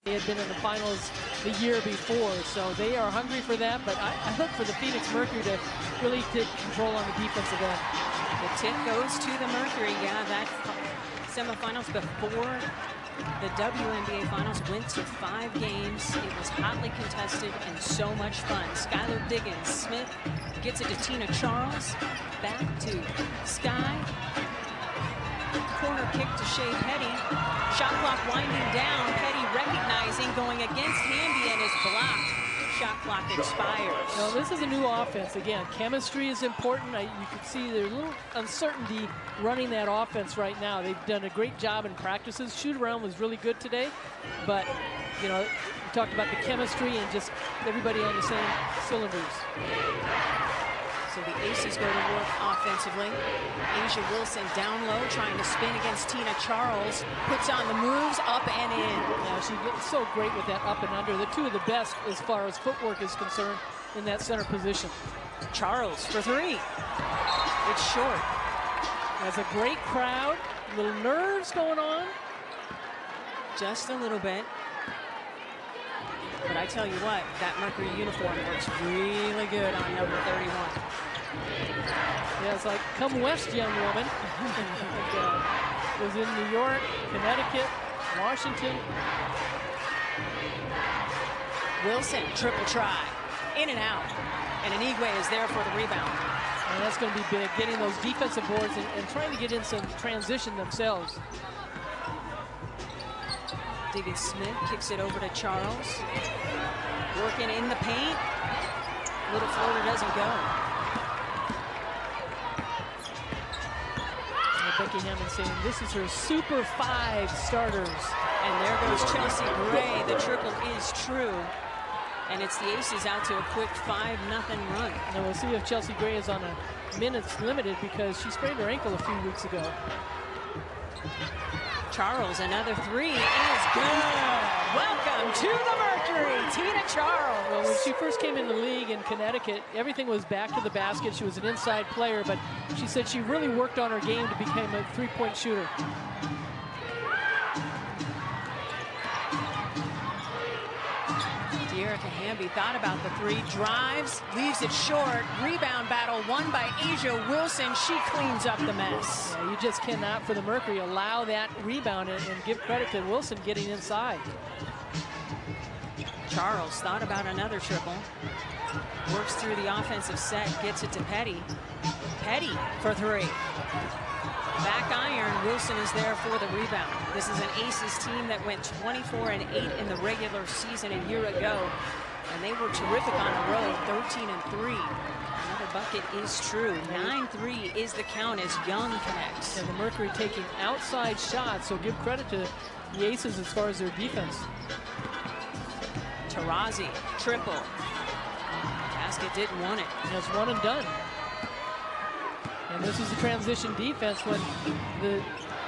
They had been in the finals the year before, so they are hungry for that. But I look for the Phoenix Mercury to really take control on the defensive end. The tip goes to the Mercury. Yeah, that semifinals before the WNBA finals went to 5 games. It was hotly contested and so much fun. Skylar Diggins-Smith gets it to Tina Charles. Back to Sky. Corner kick to Shea Petty. Shot clock winding down. Petty recognizing, going against Hamby, and is blocked. Shot clock expires. Well, this is a new offense. Again, chemistry is important. You can see there's a little uncertainty running that offense right now. They've done a great job in practices. Shoot around was really good today, but you know, we talked about the chemistry and just everybody on the same cylinders. So the Aces go to work offensively. Asia Wilson down low, trying to spin against Tina Charles. Puts on the moves, up and in. Yeah, she gets so great with that up and under. The two of the best as far as footwork is concerned in that center position. Charles for 3. It's short. That's a great crowd. Little nerves going on. Just a little bit. But I tell you what, that Mercury uniform looks really good on number 31. Yeah, it's like, come west, young woman. Was in New York, Connecticut, Washington. Wilson, triple try. In and out. And Anigwe is there for the rebound. And that's going to be big, getting those defensive boards and trying to get in some transition themselves. Diggins-Smith kicks it over to Charles. Working in the paint. Little floater doesn't go. Becky Hammond saying this is her Super 5 starters. And there goes Chelsea Gray. The triple is true. And it's the Aces out to a quick 5-0 run. And we'll see if Chelsea Gray is on a minutes limited because she sprained her ankle a few weeks ago. Charles, another 3 is good. Welcome to the Mercury, Tina Charles. Well, when she first came in the league in Connecticut, everything was back to the basket. She was an inside player, but she said she really worked on her game to become a three-point shooter. Erica Hamby thought about the 3, drives, leaves it short. Rebound battle won by Asia Wilson. She cleans up the mess. Yeah, you just cannot, for the Mercury, allow that rebound and give credit to Wilson getting inside. Charles thought about another triple. Works through the offensive set, gets it to Petty. Petty for 3. Back iron, Wilson is there for the rebound. This is an Aces team that went 24-8 in the regular season a year ago. And they were terrific on the road, 13-3. Another bucket is true. 9-3 is the count as Young connects. And the Mercury taking outside shots, so give credit to the Aces as far as their defense. Taurasi, triple. Basket didn't want it. And it's one and done. And this is the transition defense when the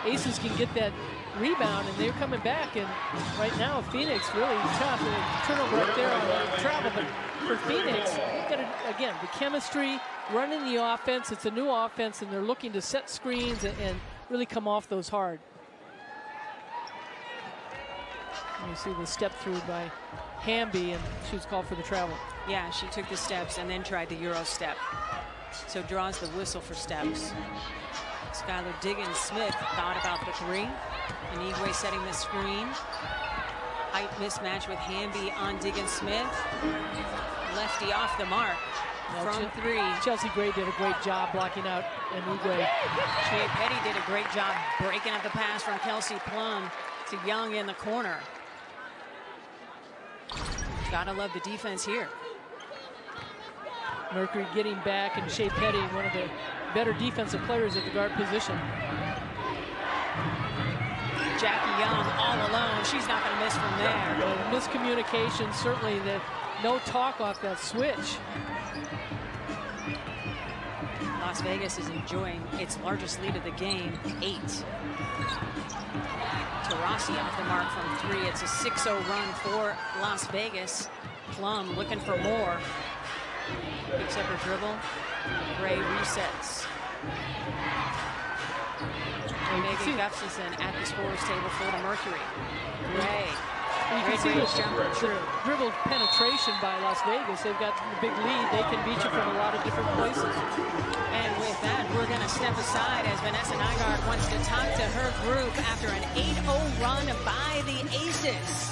Aces can get that rebound and they're coming back. And right now, Phoenix really tough. Turnover right there on the travel. But for Phoenix, they've got to, again, the chemistry, running the offense. It's a new offense, and they're looking to set screens and really come off those hard. And you see the step through by Hamby, and she was called for the travel. Yeah, she took the steps and then tried the Euro step. So draws the whistle for steps. Skylar Diggins-Smith thought about the 3. Anigwe setting the screen. Height mismatch with Hamby on Diggins-Smith. Lefty off the mark from 3. Chelsea Gray did a great job blocking out Anigwe. Shea Petty did a great job breaking up the pass from Kelsey Plum to Young in the corner. Gotta love the defense here. Mercury getting back, and Shea Petty, one of the better defensive players at the guard position. Jackie Young all alone. She's not going to miss from there. Miscommunication, certainly no talk off that switch. Las Vegas is enjoying its largest lead of the game, 8. Taurasi off the mark from 3. It's a 6-0 run for Las Vegas. Plum looking for more. Picks up her dribble. Gray resets. Megan Gustafson at the scorer's table for the Mercury. Gray You can see the dribble penetration by Las Vegas. They've got the big lead. They can beat you from a lot of different places. And with that, we're going to step aside as Vanessa Nygaard wants to talk to her group after an 8-0 run by the Aces.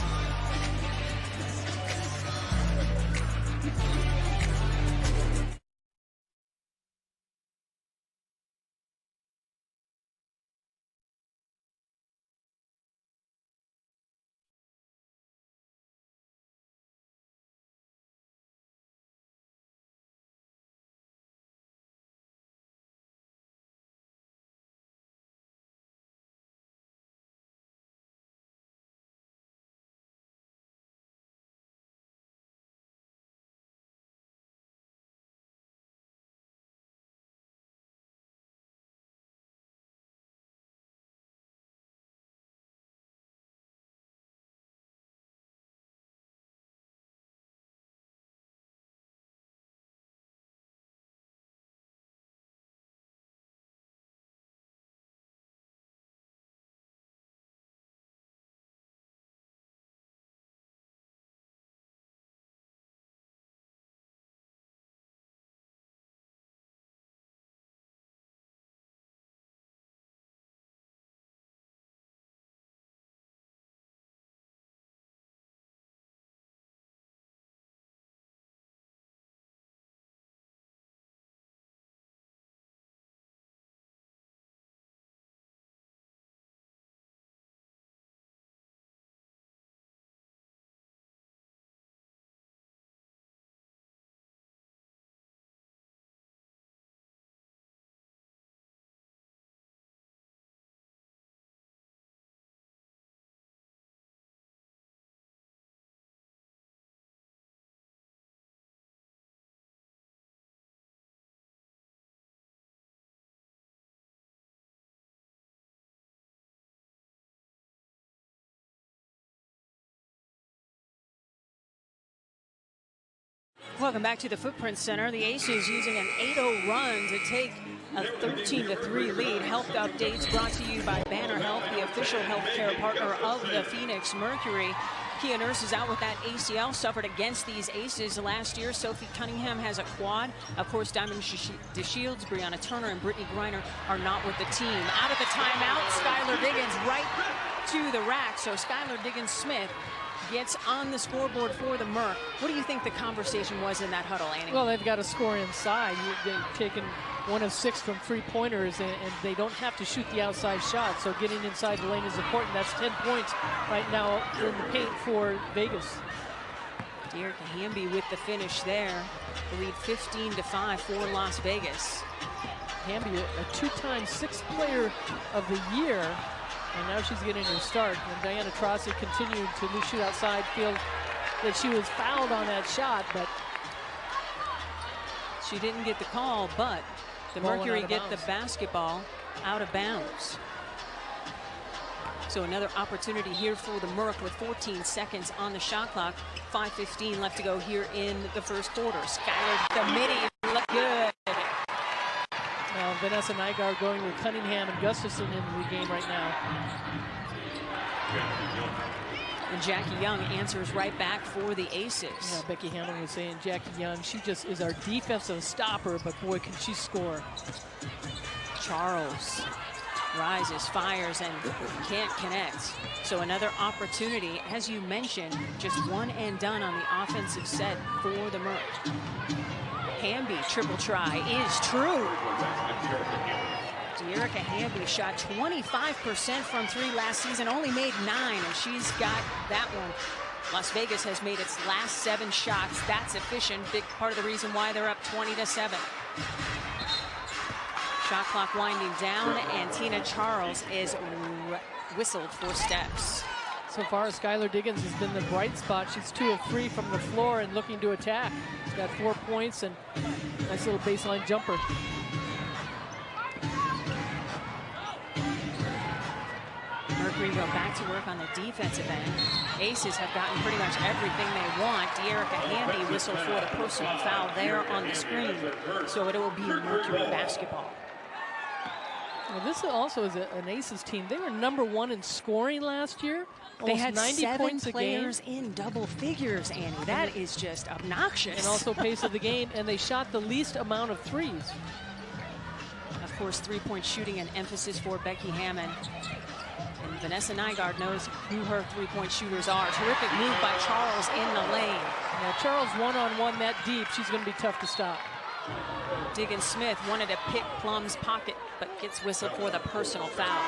Welcome back to the Footprint Center. The Aces using an 8-0 run to take a 13-3 lead. Health updates brought to you by Banner Health, the official healthcare partner of the Phoenix Mercury. Kia Nurse is out with that ACL suffered against these Aces last year. Sophie Cunningham has a quad. Of course, Diamond DeShields, Brianna Turner, and Brittany Griner are not with the team. Out of the timeout, Skylar Diggins right to the rack. So Skylar Diggins-Smith gets on the scoreboard for the Merc. What do you think the conversation was in that huddle, Annie? Well, they've got to score inside. They've taken 1 of 6 from three-pointers, and they don't have to shoot the outside shot. So getting inside the lane is important. That's 10 points right now in the paint for Vegas. Dearica Hamby with the finish there. The lead 15-5 for Las Vegas. Hamby, a 2-time Sixth Player of the Year. And now she's getting her start. And Diana Taurasi continued to shoot outside, feel that she was fouled on that shot, but she didn't get the call, but the Mercury get the basketball out of bounds. So another opportunity here for the Merc with 14 seconds on the shot clock. 5:15 left to go here in the first quarter. Skylar, the midi, look good. Vanessa Nygaard going with Cunningham and Gustafson in the game right now. And Jackie Young answers right back for the Aces. Yeah, Becky Hamlin was saying Jackie Young, she just is our defensive stopper, but boy, can she score. Charles rises, fires, and can't connect. So another opportunity, as you mentioned, just one and done on the offensive set for the Merc. Hamby triple try is true. Dearica Hamby shot 25% from 3 last season, only made 9, and she's got that one. Las Vegas has made its last 7 shots. That's efficient. Big part of the reason why they're up 20-7. Shot clock winding down, and Tina Charles is whistled for steps. So far, Skylar Diggins has been the bright spot. She's 2 of 3 from the floor and looking to attack. She's got 4 points and a nice little baseline jumper. Mercury go back to work on the defensive end. Aces have gotten pretty much everything they want. Dearica Hamby whistled for the personal foul there on the screen. So it will be Mercury basketball. Well, this also is an Aces team. They were #1 in scoring last year, They almost had 90 7 points a game. players in double figures, Annie. That is just obnoxious. And also pace of the game, and they shot the least amount of threes. Of course, three-point shooting an emphasis for Becky Hammond. And Vanessa Nygaard knows who her three-point shooters are. Terrific move by Charles in the lane. Now Charles one-on-one that deep, she's going to be tough to stop. Diggins Smith wanted to pick Plum's pocket, but gets whistled for the personal foul.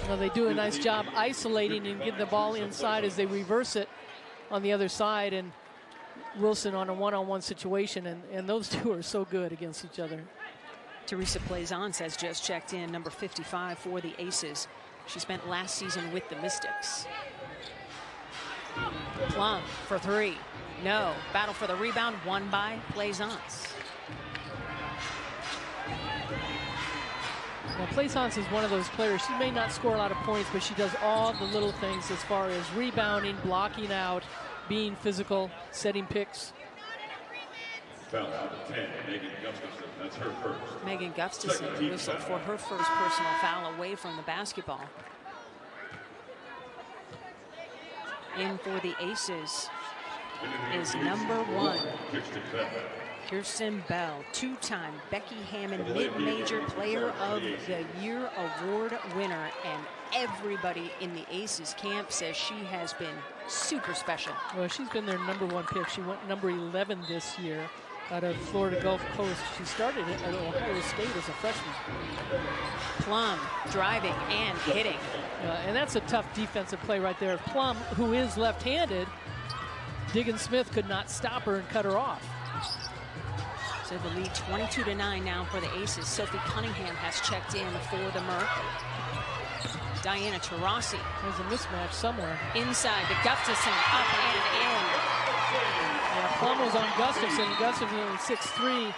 Well, they do a nice job isolating and getting the ball inside as they reverse it on the other side, and Wilson on a one-on-one situation, and those two are so good against each other. Teresa Plaisance has just checked in, number 55 for the Aces. She spent last season with the Mystics. Plum for three. No. Battle for the rebound, won by Plaisance. Now, Plaisance is one of those players. She may not score a lot of points, but she does all the little things as far as rebounding, blocking out, being physical, setting picks. Foul out of 10, Megan Gustafson. That's her first. Megan Gustafson whistled for her first personal foul away from the basketball. In for the Aces is number 1. Kirsten Bell, two-time Becky Hammond Mid-Major Player of the Year award winner, and everybody in the Aces camp says she has been super special. Well, she's been their number 1 pick. She went number 11 this year out of Florida Gulf Coast. She started at Ohio State as a freshman. Plum driving and hitting. And that's a tough defensive play right there. Plum, who is left-handed, Diggins Smith could not stop her and cut her off. So the lead 22-9 now for the Aces. Sophie Cunningham has checked in for the Merc. Diana Taurasi. There's a mismatch somewhere. Inside to Gustafson, up and in. Yeah, Plum was on Gustafson. Gustafson was 6'3".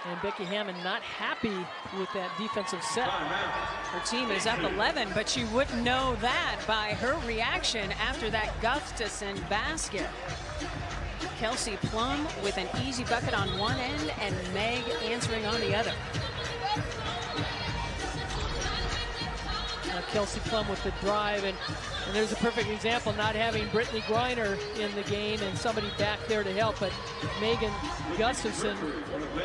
And Becky Hammond not happy with that defensive set. Her team is up 11, but you wouldn't know that by her reaction after that Gustafson basket. Kelsey Plum with an easy bucket on one end and Meg answering on the other. Kelsey Plum with the drive, and there's a perfect example, not having Brittany Griner in the game and somebody back there to help, but Megan Gustafson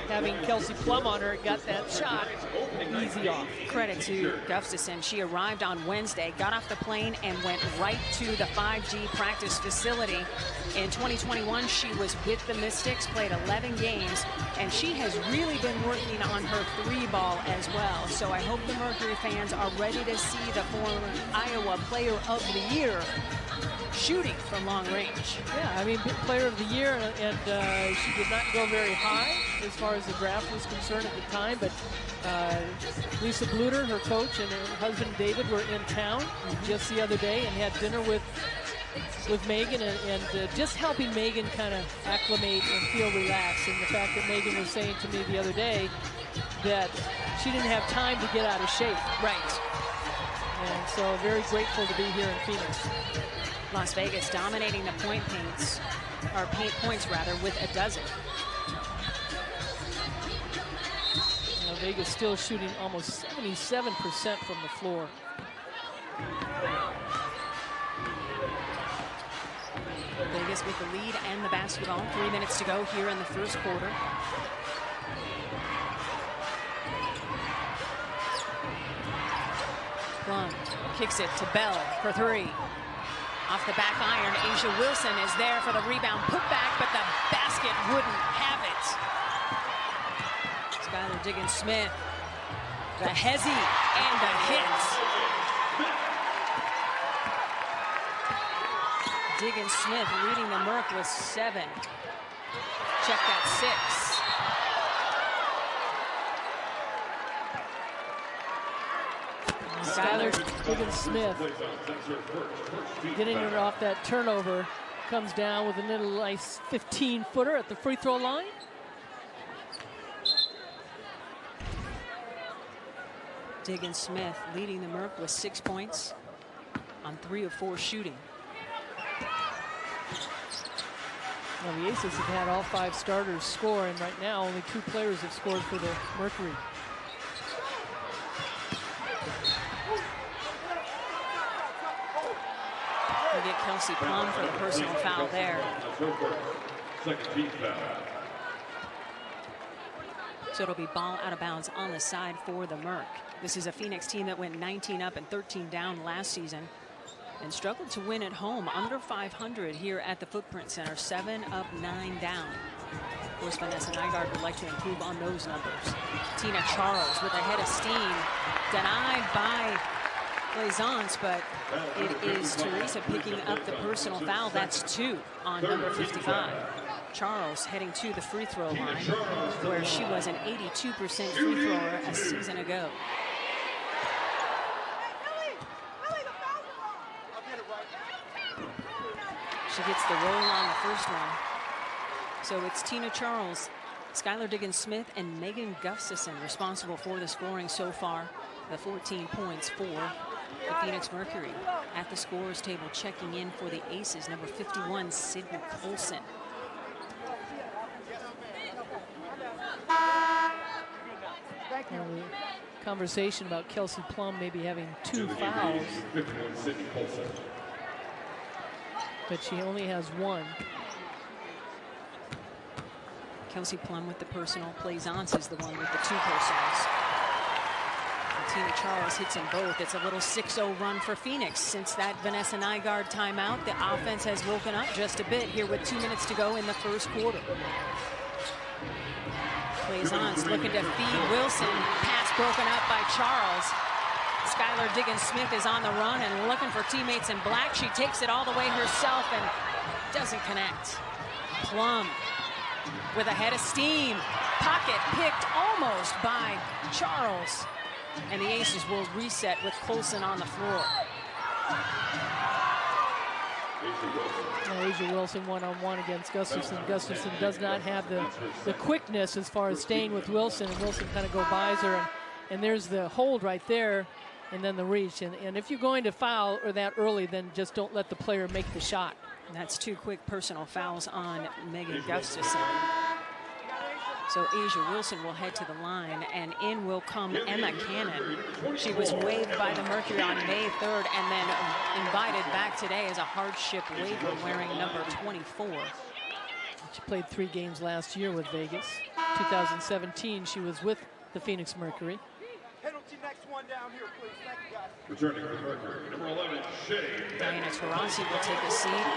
having Kelsey Plum on her got that shot easy off. Credit to Gustafson. She arrived on Wednesday, got off the plane and went right to the 5G practice facility. In 2021, she was with the Mystics, played 11 games, and she has really been working on her 3-ball as well. So I hope the Mercury fans are ready to see the former Iowa Player of the Year shooting from long range. Yeah, I mean, Player of the Year, and she did not go very high as far as the draft was concerned at the time, but Lisa Bluter, her coach, and her husband David were in town just the other day and had dinner with Megan and just helping Megan kind of acclimate and feel relaxed. And the fact that Megan was saying to me the other day that she didn't have time to get out of shape. Right. And so very grateful to be here in Phoenix. Las Vegas dominating the paint points rather, with a dozen. Vegas still shooting almost 77% from the floor. Vegas with the lead and the basketball. 3 minutes to go here in the first quarter. Plum kicks it to Bell for 3. Off the back iron, Aisha Wilson is there for the rebound. Put back, but the basket wouldn't have it. Skylar Diggins Smith, the hezzy and the hits. Diggins Smith leading the Merc with 7. Check that 6. Skylar Diggins Smith getting her off that turnover, comes down with a little nice 15-footer at the free throw line. Diggins Smith leading the Merc with 6 points on 3 of 4 shooting. Well, the Aces have had all 5 starters score, and right now only 2 players have scored for the Mercury. We get Kelsey Plum for the personal foul there. That's her first. Second team foul. So it'll be ball out of bounds on the side for the Merc. This is a Phoenix team that went 19 up and 13 down last season and struggled to win at home, under 500 here at the Footprint Center. 7 up, 9 down. Of course, Vanessa Nygaard would like to improve on those numbers. Tina Charles with a head of steam, denied by Plaisance, but it is Teresa picking up the personal foul. That's 2 on number 55. Charles heading to the free throw line, where she was an 82% free thrower a season ago. She gets the roll on the first one. So it's Tina Charles, Skylar Diggins-Smith, and Megan Gustafson responsible for the scoring so far. The 14 points for the Phoenix Mercury. At the scorers table, checking in for the Aces, number 51, Sydney Colson. Conversation about Kelsey Plum maybe having 2 fouls, but she only has 1. Kelsey Plum with the personal. Plaisance is the one with the 2 personals. And Tina Charles hits them both. It's a little 6-0 run for Phoenix. Since that Vanessa Nygaard timeout, the offense has woken up just a bit here with 2 minutes to go in the first quarter. Plaisance looking to feed Wilson. Pass broken up by Charles. Skylar Diggins-Smith is on the run and looking for teammates in black. She takes it all the way herself and doesn't connect. Plum with a head of steam. Pocket picked almost by Charles. And the Aces will reset with Colson on the floor. Aisha Wilson one-on-one against Gustafson. Gustafson does not have the quickness as far as staying with Wilson, and Wilson kind of go buys her, and there's the hold right there, and then the reach. And if you're going to foul or that early, then just don't let the player make the shot. And that's 2 quick personal fouls on Megan Gustafson. So Aisha Wilson will head to the line, and in will come Emma Cannon. She was waived by the Mercury on May 3rd and then invited back today as a hardship waiver, wearing number 24. She played 3 games last year with Vegas. 2017, she was with the Phoenix Mercury. Penalty next one down here, please. Thank you, guys. Returning to Mercury, number 11, Diana Taurasi will take a seat.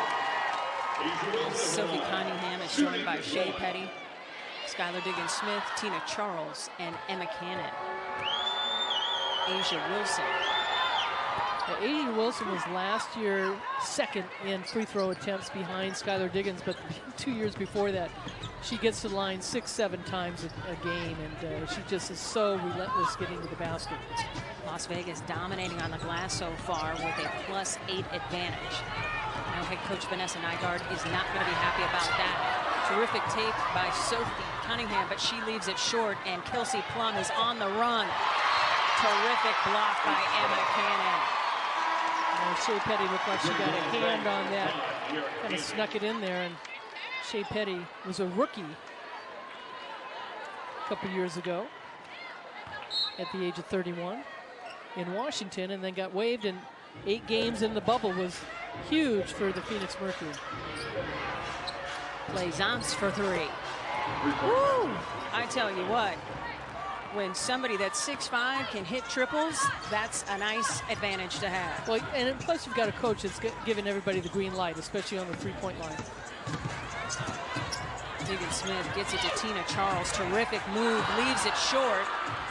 Sophie Cunningham is joined by Shea Petty, Skylar Diggins-Smith, Tina Charles, and Emma Cannon. Aisha Wilson. Aisha Wilson was last year 2nd in free throw attempts behind Skylar Diggins, but 2 years before that, she gets to the line 6-7 times a game, and she just is so relentless getting to the basket. Las Vegas dominating on the glass so far with a +8 advantage. Now head coach Vanessa Nygaard is not going to be happy about that. Terrific take by Sophie Cunningham, but she leaves it short, and Kelsey Plum is on the run. Terrific block by Emma Cannon. Shea Petty looked like she got a hand on that, kind of snuck it in there, and Shea Petty was a rookie a couple years ago at the age of 31 in Washington, and then got waived, and 8 games in the bubble was huge for the Phoenix Mercury. Plaisance for 3. Woo! I tell you what, when somebody that's 6'5" can hit triples, that's a nice advantage to have. Well, and plus you've got a coach that's giving everybody the green light, especially on the 3-point line. Diggins-Smith gets it to Tina Charles. Terrific move, leaves it short,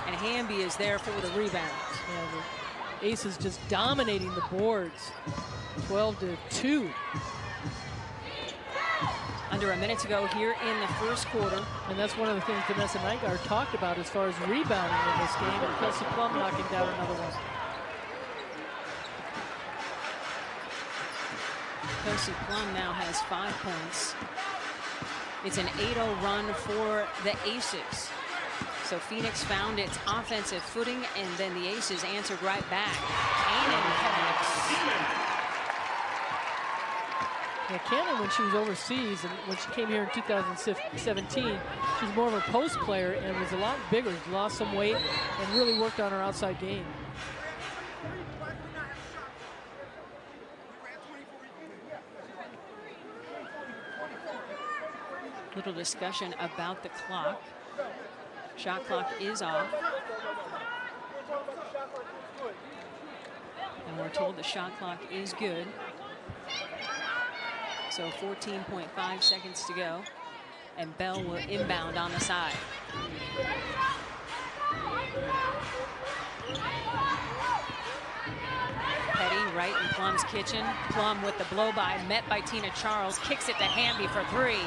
and Hamby is there for the rebound. Yeah, the Aces just dominating the boards, 12-2. Under a minute to go here in the first quarter. And that's one of the things Vanessa Nygaard talked about as far as rebounding in this game, and Kelsey Plum knocking down another one. Kelsey Plum now has 5 points. It's an 8-0 run for the Aces. So Phoenix found its offensive footing, and then the Aces answered right back. Cannon connects. Yeah, Cannon, when she was overseas and when she came here in 2017, she was more of a post player and was a lot bigger. She lost some weight and really worked on her outside game. Little discussion about the clock. Shot clock is off. And we're told the shot clock is good. So 14.5 seconds to go. And Bell will inbound on the side. Petty right in Plum's kitchen. Plum with the blow by, met by Tina Charles. Kicks it to Hamby for three.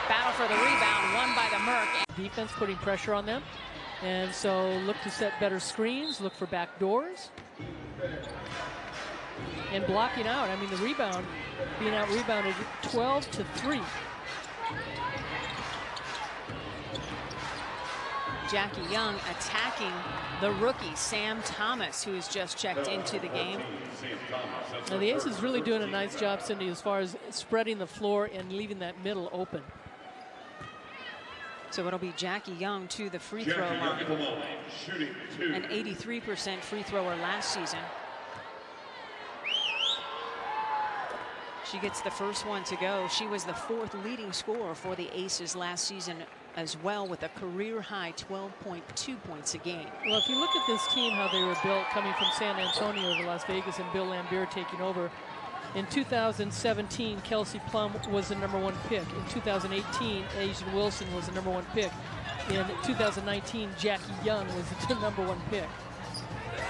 Battle for the rebound, won by the Merc. Defense putting pressure on them. And so look to set better screens, look for back doors. And blocking out. I mean, the rebound, being out rebounded 12-3. Jackie Young attacking the rookie, Sam Thomas, who has just checked into the game. Now the Aces really doing a nice job, Cindy, as far as spreading the floor and leaving that middle open. So it'll be Jackie Young to the free throw line. An 83% free thrower last season. She gets the first one to go. She was the 4th leading scorer for the Aces last season as well, with a career-high 12.2 points a game. Well, if you look at this team, how they were built coming from San Antonio to Las Vegas and Bill Laimbeer taking over. In 2017, Kelsey Plum was the #1 pick. In 2018, Asia Wilson was the #1 pick. In 2019, Jackie Young was the #1 pick.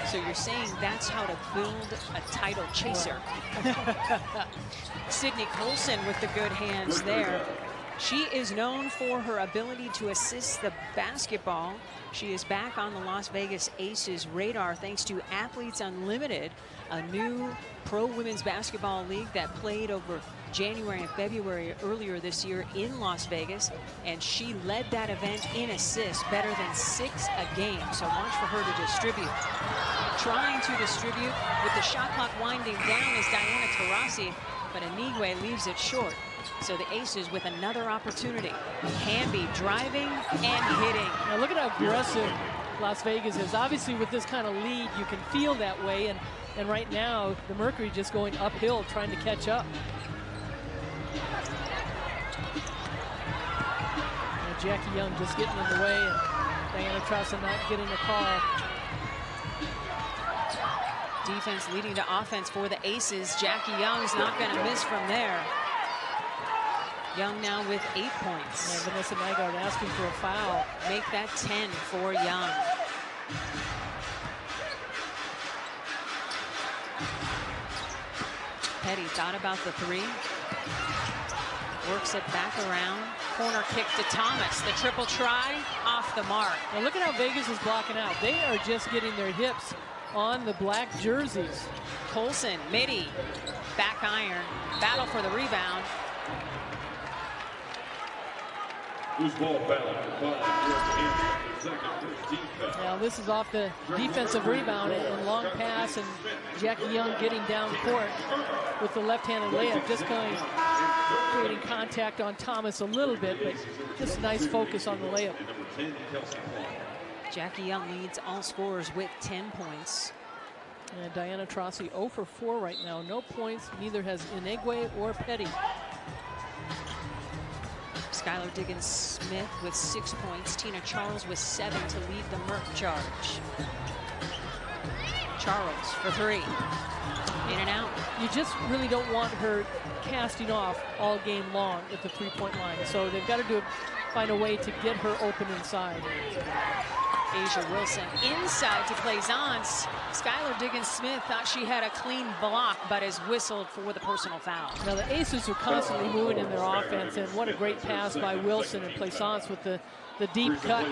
So you're saying that's how to build a title chaser. Sydney Colson with the good hands there. She is known for her ability to assist the basketball. She is back on the Las Vegas Aces radar thanks to Athletes Unlimited, a new pro women's basketball league that played over January and February earlier this year in Las Vegas. And she led that event in assists, better than 6 a game. So watch for her to distribute. Trying to distribute with the shot clock winding down is Diana Taurasi, but Anigwe leaves it short. So the Aces with another opportunity. Hamby driving and hitting. Now look at how aggressive Las Vegas is. Obviously with this kind of lead, you can feel that way. And right now, the Mercury just going uphill, trying to catch up. And Jackie Young just getting in the way, and Diana Taurasi not getting a call. Defense leading to offense for the Aces. Jackie Young's not going to miss from there. Young now with 8 points. Yeah, Vanessa Nygaard asking for a foul. Make that 10 for Young. Petty thought about the three. Works it back around. Corner kick to Thomas. The triple try off the mark. Now look at how Vegas is blocking out. They are just getting their hips on the black jerseys. Colson, midi, back iron, battle for the rebound. Who's ball foul? Now this is off the defensive rebound and long pass, and Jackie Young getting down court with the left-handed layup, just creating contact on Thomas a little bit, but just nice focus on the layup. Jackie Young leads all scorers with 10 points. And Diana Taurasi 0 for 4 right now. No points, neither has Inigwe or Petty. Skylar Diggins-Smith with 6 points. Tina Charles with 7 to lead the Merc charge. Charles for 3. In and out. You just really don't want her casting off all game long at the three-point line. So they've got to find a way to get her open inside. Asia Wilson inside to Plaisance. Skylar Diggins-Smith thought she had a clean block, but is whistled for the personal foul. Now the Aces are constantly moving in their offense, and what a great pass by Wilson and Plaisance with the deep cut.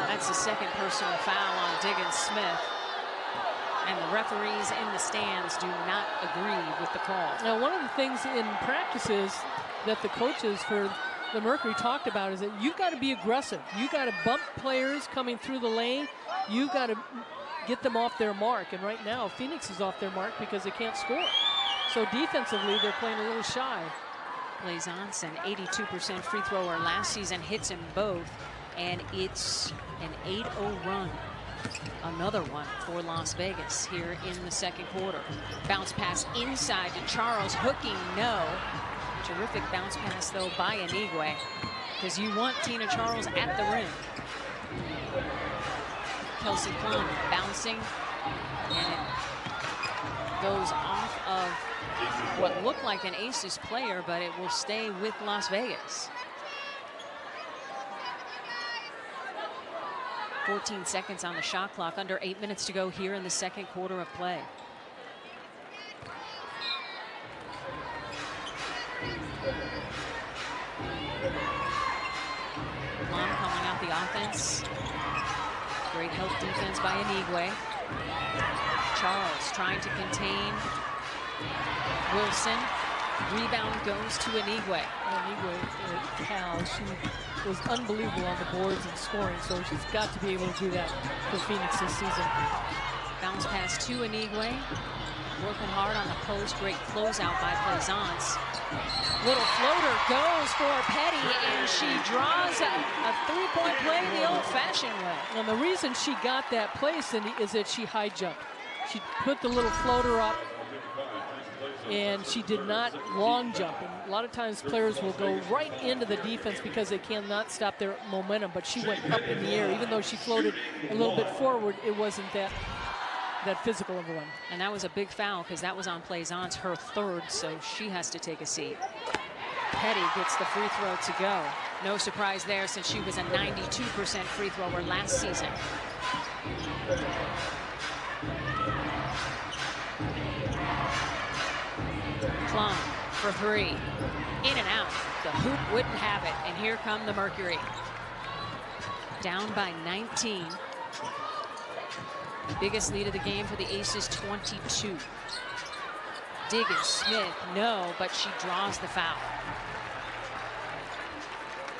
That's the second personal foul on Diggins-Smith. And the referees in the stands do not agree with the call. Now one of the things in practices that the coaches for the Mercury talked about is that you've got to be aggressive. You've got to bump players coming through the lane. You've got to get them off their mark. And right now, Phoenix is off their mark because they can't score. So defensively, they're playing a little shy. Plaisance, an 82% free thrower last season, hits them both. And it's an 8-0 run Another one for Las Vegas here in the second quarter. Bounce pass inside to Charles, hooking, no. Terrific bounce pass though by Anigwe, because you want Tina Charles at the rim. Kelsey Plum bouncing, and it goes off of what looked like an Aces player, but it will stay with Las Vegas. 14 seconds on the shot clock, under 8 minutes to go here in the second quarter of play. Plum calling out the offense. Great help defense by Anigwe. Charles trying to contain Wilson. Rebound goes to Anigwe. Anigwe, Cal, she was unbelievable on the boards and scoring, so she's got to be able to do that for Phoenix this season. Bounce pass to Anigwe. Working hard on the post. Great closeout by Plaisance. Little floater goes for Petty, and she draws a three-point play the old-fashioned way. And the reason she got that place, Cindy, is that she high jumped. She put the little floater up, and she did not long jump. And a lot of times players will go right into the defense because they cannot stop their momentum, but she went up in the air. Even though she floated a little bit forward, it wasn't that physical of a one. And that was a big foul because that was on Plaisance, her third, so she has to take a seat. Petty gets the free throw to go. No surprise there since she was a 92% free thrower last season. Plum for three. In and out. The hoop wouldn't have it. And here come the Mercury. Down by 19. Biggest lead of the game for the Aces, 22. Diggins-Smith, no, but she draws the foul.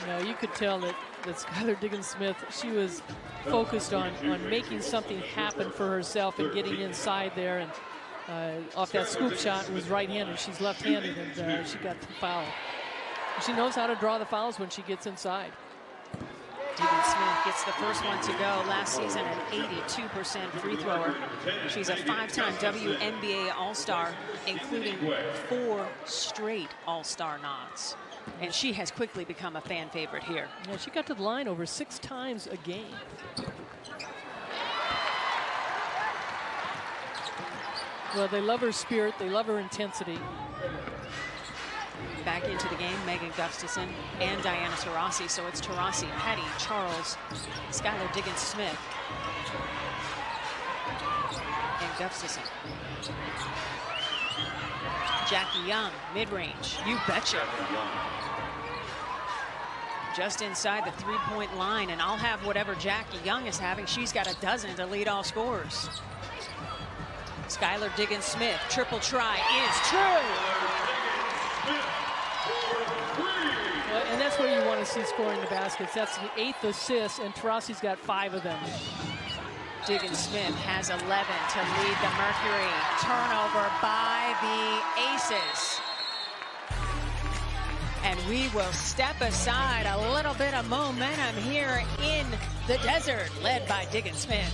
You know, you could tell that Skylar Diggins-Smith, she was focused on making something happen for herself and getting inside there. And off that scoop shot, was right-handed. She's left-handed, and she got the foul. She knows how to draw the fouls when she gets inside. Diggins-Smith gets the first one to go. Last season, an 82% free thrower. She's a 5-time WNBA All-Star, including 4 straight All-Star nods. And she has quickly become a fan favorite here. Yeah, she got to the line over 6 times a game. Well, they love her spirit. They love her intensity. Back into the game, Megan Gustafson and Diana Taurasi. So it's Taurasi, Petty, Charles, Skylar Diggins-Smith, and Gustafson. Jackie Young, mid-range. You betcha. Just inside the three-point line, and I'll have whatever Jackie Young is having. She's got a dozen to lead all scorers. Skylar Diggins-Smith, triple try is true. Well, and that's where you want to see scoring the baskets. That's the 8th assist, and Taurasi's got 5 of them. Diggins-Smith has 11 to lead the Mercury. Turnover by the Aces. And we will step aside. A little bit of momentum here in the desert, led by Diggins-Smith.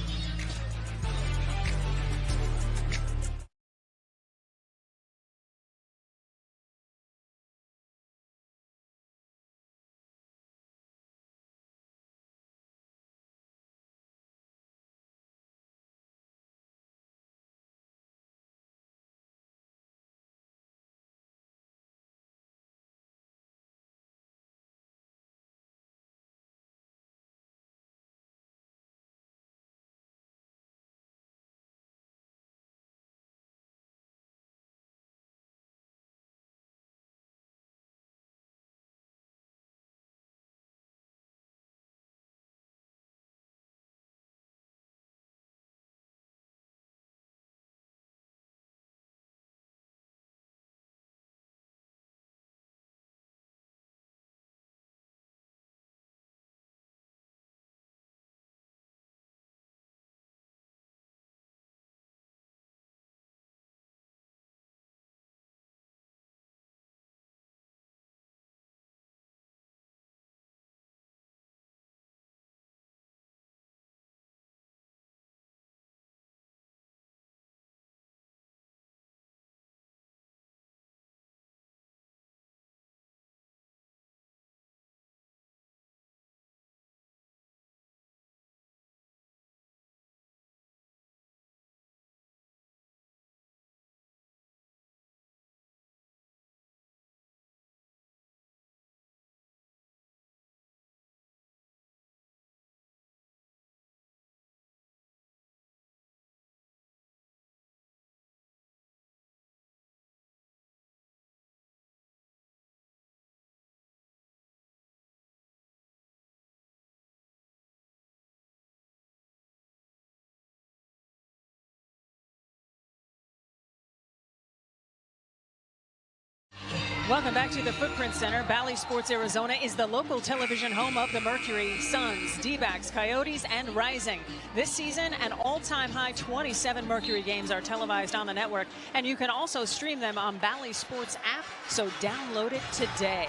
Welcome back to the Footprint Center. Bally Sports Arizona is the local television home of the Mercury, Suns, D-backs, Coyotes, and Rising. This season, an all-time high 27 Mercury games are televised on the network, and you can also stream them on Bally Sports app, so download it today.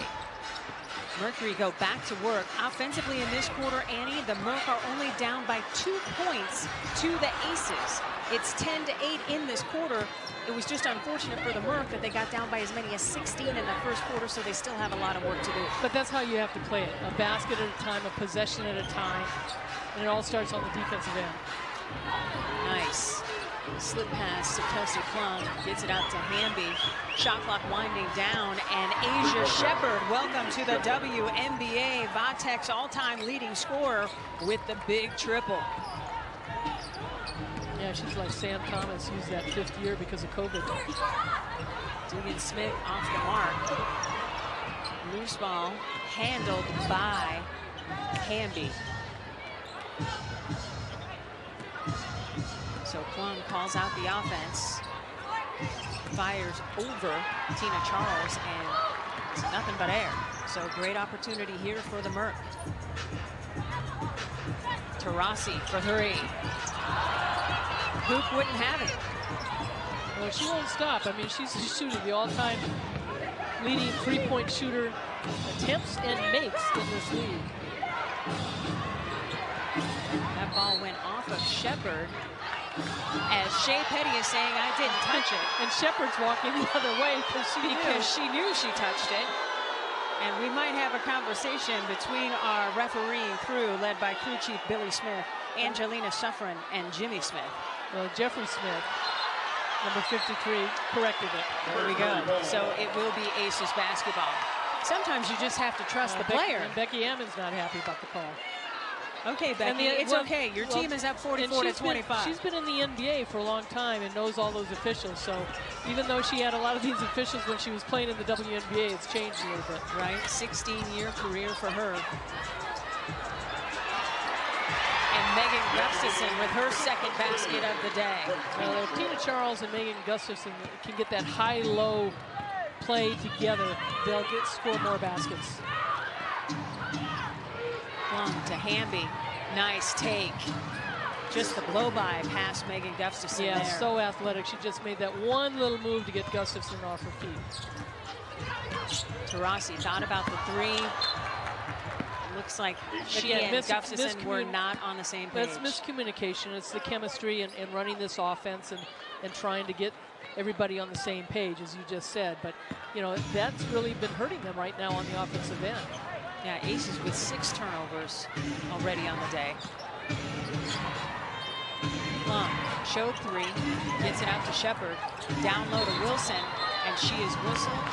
Mercury go back to work. Offensively in this quarter, Annie, the Merc are only down by 2 points to the Aces. It's 10-8 in this quarter. It was just unfortunate for the Merc that they got down by as many as 16 in the first quarter, so they still have a lot of work to do. But that's how you have to play it. A basket at a time, a possession at a time, and it all starts on the defensive end. Nice. Slip pass to Kelsey Plum, gets it out to Hamby. Shot clock winding down, and Aisha Sheppard, welcome to the WNBA. Vatek's all-time leading scorer with the big triple. Yeah, she's like Sam Thomas, used that 5th year because of COVID. Dugan Smith off the mark. Loose ball handled by Hamby. So Plum calls out the offense, fires over Tina Charles, and it's nothing but air. So great opportunity here for the Merc. Taurasi for 3. Hoop wouldn't have it. Well, she won't stop. I mean, she's a shooter, the all-time leading 3-point shooter, attempts and makes in this league. That ball went off of Sheppard, as Shea Petty is saying, I didn't touch it. And Sheppard's walking the other way because she knew she touched it. And we might have a conversation between our refereeing crew, led by crew chief Billy Smith, Angelina Suffren, and Jimmy Smith. Well, Jeffrey Smith, number 53, corrected it. There we go. So it will be Aces basketball. Sometimes you just have to trust the player. And Becky Ammon's not happy about the call. Okay, Becky, it's okay. Your team is up 44-25. She's been in the NBA for a long time and knows all those officials. So even though she had a lot of these officials when she was playing in the WNBA, it's changed a little bit. Right, 16-year career for her. And Megan Gustafson with her second basket of the day. Well, if Tina Charles and Megan Gustafson can get that high-low play together, they'll score more baskets. Plum to Hamby. Nice take. Just the blow-by past Megan Gustafson. Yeah, there. so athletic. She just made that one little move to get Gustafson off her feet. Taurasi thought about the 3. Looks like she and Gustafson were not on the same page. That's miscommunication. It's the chemistry and running this offense and trying to get everybody on the same page, as you just said. But, you know, that's really been hurting them right now on the offensive end. Yeah, Aces with 6 turnovers already on the day. Plum, show 3, gets it out to Sheppard. Down low to Wilson, and she is whistled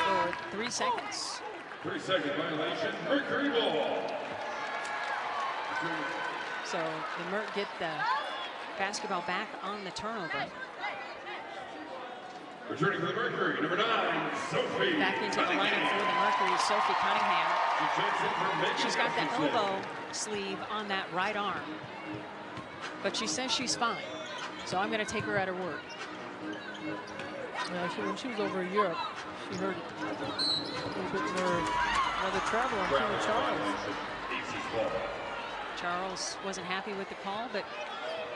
for 3 seconds. 3-second violation, Mercury ball. So the Merc get the basketball back on the turnover. Returning to the Mercury, number 9, Sophie. Back into the lineup for the Mercury, Sophie Cunningham. She's got the elbow sleeve on that right arm, but she says she's fine. So I'm going to take her at her word. Yeah, when she was over in Europe, she heard a little bit more another travel on Tina Charles. Charles wasn't happy with the call, but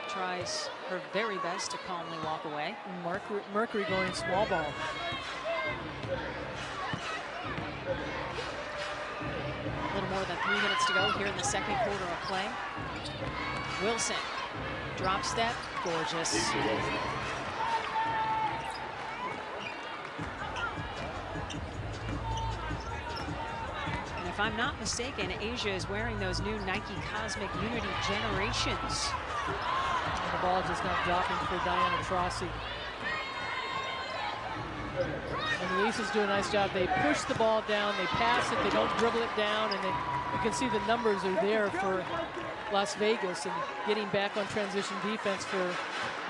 tries her very best to calmly walk away. Mercury going small ball. A little more than 3 minutes to go here in the second quarter of play. Wilson, drop step, gorgeous. And if I'm not mistaken, Asia is wearing those new Nike Cosmic Unity Generations. And the ball just not dropping for Diana Taurasi. And the Aces do a nice job. They push the ball down, they pass it, they don't dribble it down, and you can see the numbers are there for Las Vegas and getting back on transition defense for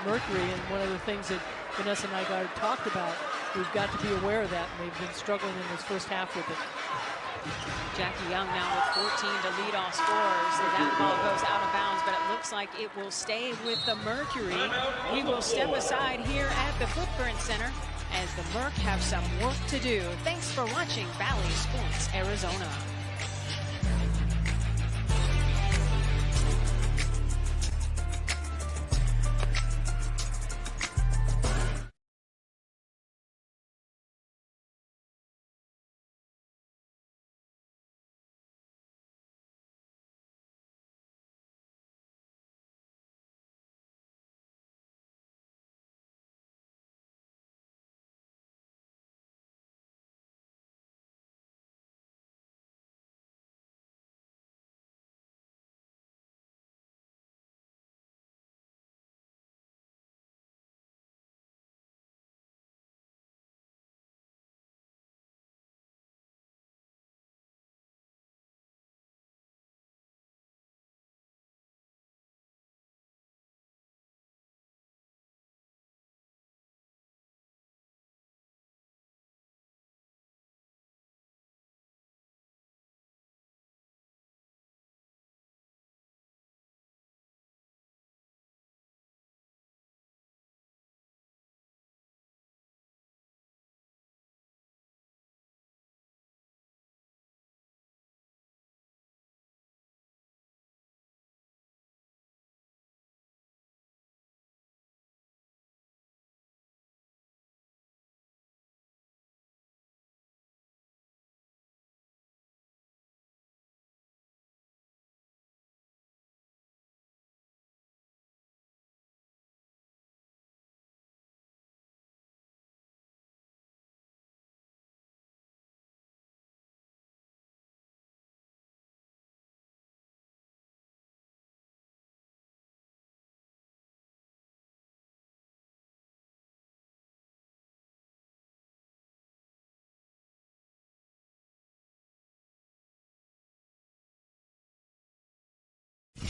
Mercury. And one of the things that Vanessa Nygaard talked about, we've got to be aware of that, and they've been struggling in this first half with it. Jackie Young now with 14 to lead all scorers. That ball goes out of bounds, but it looks like it will stay with the Mercury. We will step aside here at the Footprint Center as the Merc have some work to do. Thanks for watching Valley Sports Arizona.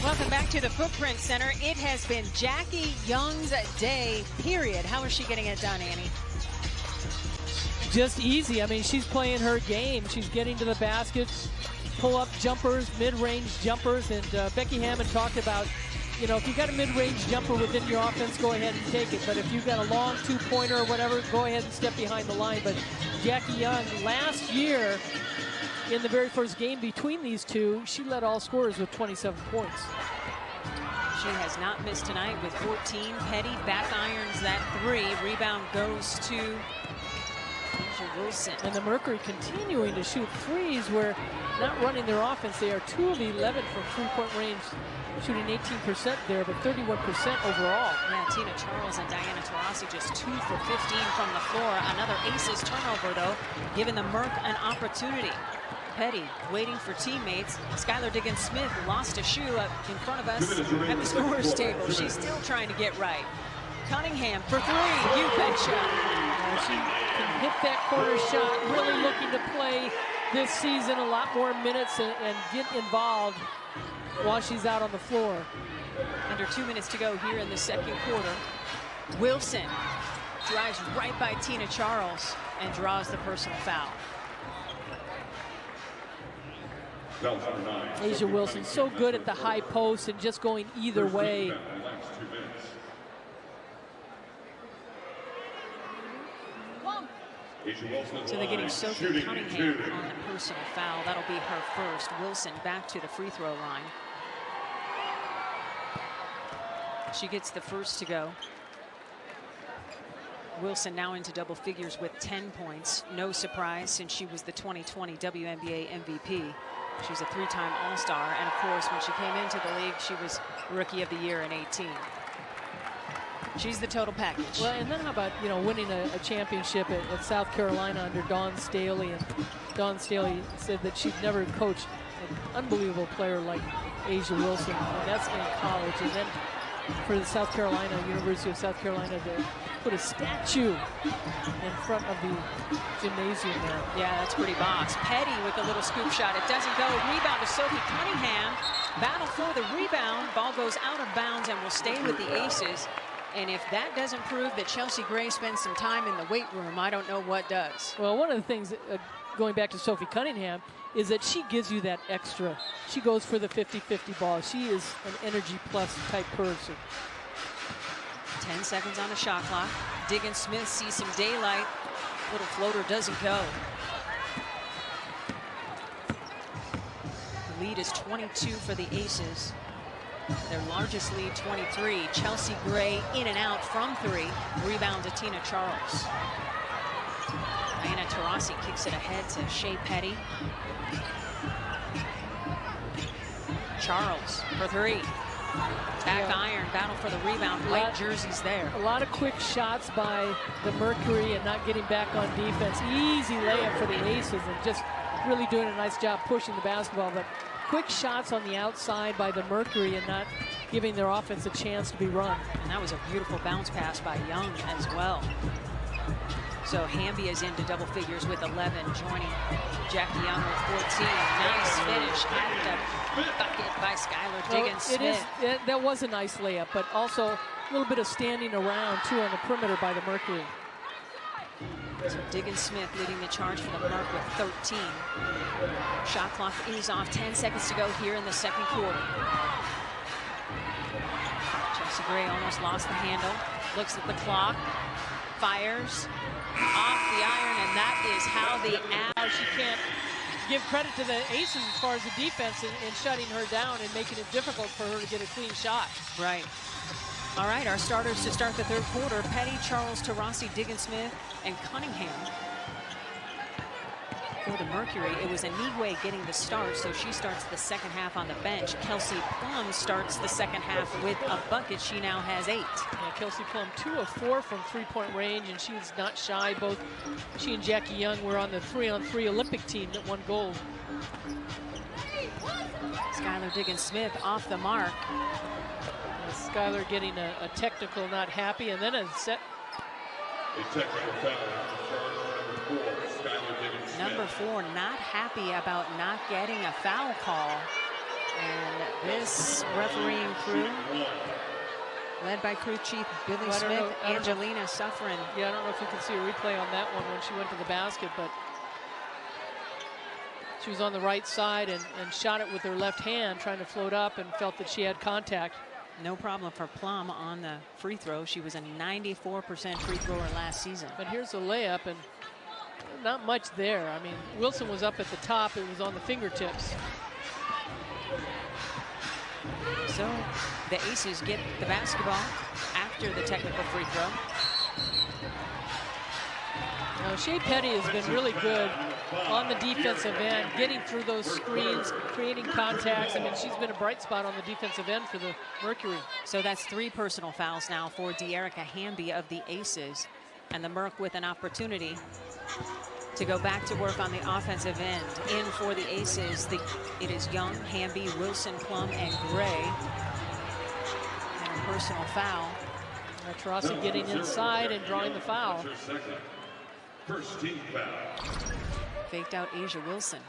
Welcome back to the Footprint Center. It has been Jackie Young's day, period. How is she getting it done, Annie? Just easy. I mean, she's playing her game. She's getting to the basket, pull-up jumpers, mid-range jumpers, and Becky Hammond talked about, you know, if you got a mid-range jumper within your offense, go ahead and take it. But if you've got a long two-pointer or whatever, go ahead and step behind the line. But Jackie Young, last year, in the very first game between these two, she led all scorers with 27 points. She has not missed tonight with 14. Petty back irons that three. Rebound goes to Aisha Wilson. And the Mercury continuing to shoot threes. Where not running their offense. They are 2 of 11 from three-point range, shooting 18% there, but 31% overall. Yeah, Tina Charles and Diana Taurasi just 2 for 15 from the floor. Another Aces turnover, though, giving the Merc an opportunity. Petty waiting for teammates. Skylar Diggins-Smith lost a shoe up in front of us at the scorer's table. She's still trying to get right. Cunningham for three, you betcha. She can hit that corner shot, really looking to play this season a lot more minutes and get involved while she's out on the floor. Under 2 minutes to go here in the second quarter. Wilson drives right by Tina Charles and draws the personal foul. Aisha Wilson so good at the high post and just going either way. So they're getting Sophie Cunningham on the personal foul. That'll be her first. Wilson back to the free throw line. She gets the first to go. Wilson now into double figures with 10 points. No surprise since she was the 2020 WNBA MVP. She's a 3-time All-Star, and of course, when she came into the league, she was Rookie of the Year in 18. She's the total package. Well, and then how about, you know, winning a championship at South Carolina under Dawn Staley, and Dawn Staley said that she'd never coached an unbelievable player like Aisha Wilson, and that's in college. And then for the South Carolina, University of South Carolina, to put a statue in front of the gymnasium there. Yeah, that's pretty boss. Petty with a little scoop shot. It doesn't go. Rebound to Sophie Cunningham. Battle for the rebound. Ball goes out of bounds and will stay with the Aces. And if that doesn't prove that Chelsea Gray spends some time in the weight room, I don't know what does. Well, one of the things, going back to Sophie Cunningham, is that she gives you that extra. She goes for the 50-50 ball. She is an energy plus type person. 10 seconds on the shot clock. Diggins Smith sees some daylight. Little floater doesn't go. The lead is 22 for the Aces. Their largest lead, 23. Chelsea Gray in and out from 3. Rebound to Tina Charles. Diana Taurasi kicks it ahead to Shea Petty. Charles for 3. Back iron, battle for the rebound. White jerseys there. A lot of quick shots by the Mercury and not getting back on defense. Easy layup for the Aces and just really doing a nice job pushing the basketball. But quick shots on the outside by the Mercury and not giving their offense a chance to be run. And that was a beautiful bounce pass by Young as well. So Hamby is into double figures with 11, joining Jackie Young with 14. Nice finish at the bucket by Skylar Diggins-Smith. That was a nice layup, but also a little bit of standing around, too, on the perimeter by the Mercury. So Diggins-Smith leading the charge for the Merc with 13. Shot clock is off. 10 seconds to go here in the second quarter. Chelsea Gray almost lost the handle. Looks at the clock. Fires. Off the iron, and that is how the She can't give credit to the Aces as far as the defense in shutting her down and making it difficult for her to get a clean shot. Right. All right, our starters to start the third quarter: Petty, Charles, Taurasi, Diggins-Smith, and Cunningham. For the Mercury, it was Anigwe getting the start, so she starts the second half on the bench. Kelsey Plum starts the second half with a bucket. She now has 8. Yeah, Kelsey Plum 2 of 4 from three-point range, and she was not shy. Both she and Jackie Young were on the 3-on-3 Olympic team that won gold. Skylar Diggins-Smith off the mark. Skylar getting a technical, not happy, and then a set. A technical foul on number 4, Skylar Diggins-Smith. Number 4 not happy about not getting a foul call. And this refereeing crew, led by crew chief Billy Smith, Angelina Suffren. Yeah, I don't know if you can see a replay on that one when she went to the basket, but she was on the right side and shot it with her left hand, trying to float up, and felt that she had contact. No problem for Plum on the free throw. She was a 94% free thrower last season. But here's a layup, and not much there. I mean, Wilson was up at the top. It was on the fingertips. So the Aces get the basketball after the technical free throw. Now, Shea Petty has been really good on the defensive end, getting through those screens, creating contacts. I mean, she's been a bright spot on the defensive end for the Mercury. So that's 3 personal fouls now for De'Erica Hamby of the Aces. And the Merc with an opportunity to go back to work on the offensive end. In for the Aces, it is Young, Hamby, Wilson, Plum, and Gray. And a personal foul. Taurasi getting inside and drawing the foul. First team foul. Faked out Asia Wilson.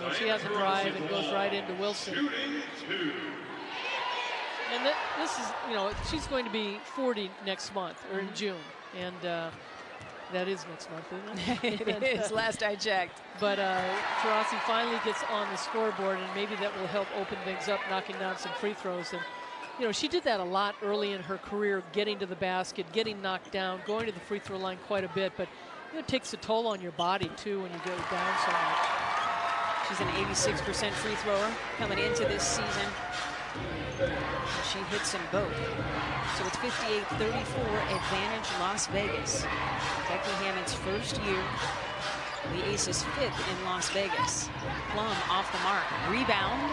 Well, she has a drive and goes right into Wilson. And this is, you know, she's going to be 40 next month, or in June. And that is next month, isn't it? It is, last I checked. But Taurasi finally gets on the scoreboard, and maybe that will help open things up, knocking down some free throws. And you know, she did that a lot early in her career, getting to the basket, getting knocked down, going to the free throw line quite a bit. But you know, it takes a toll on your body, too, when you go down so much. She's an 86% free thrower coming into this season. And she hits them both. So it's 58-34, advantage Las Vegas. Becky Hammond's first year. The Aces 5th in Las Vegas. Plum off the mark. Rebound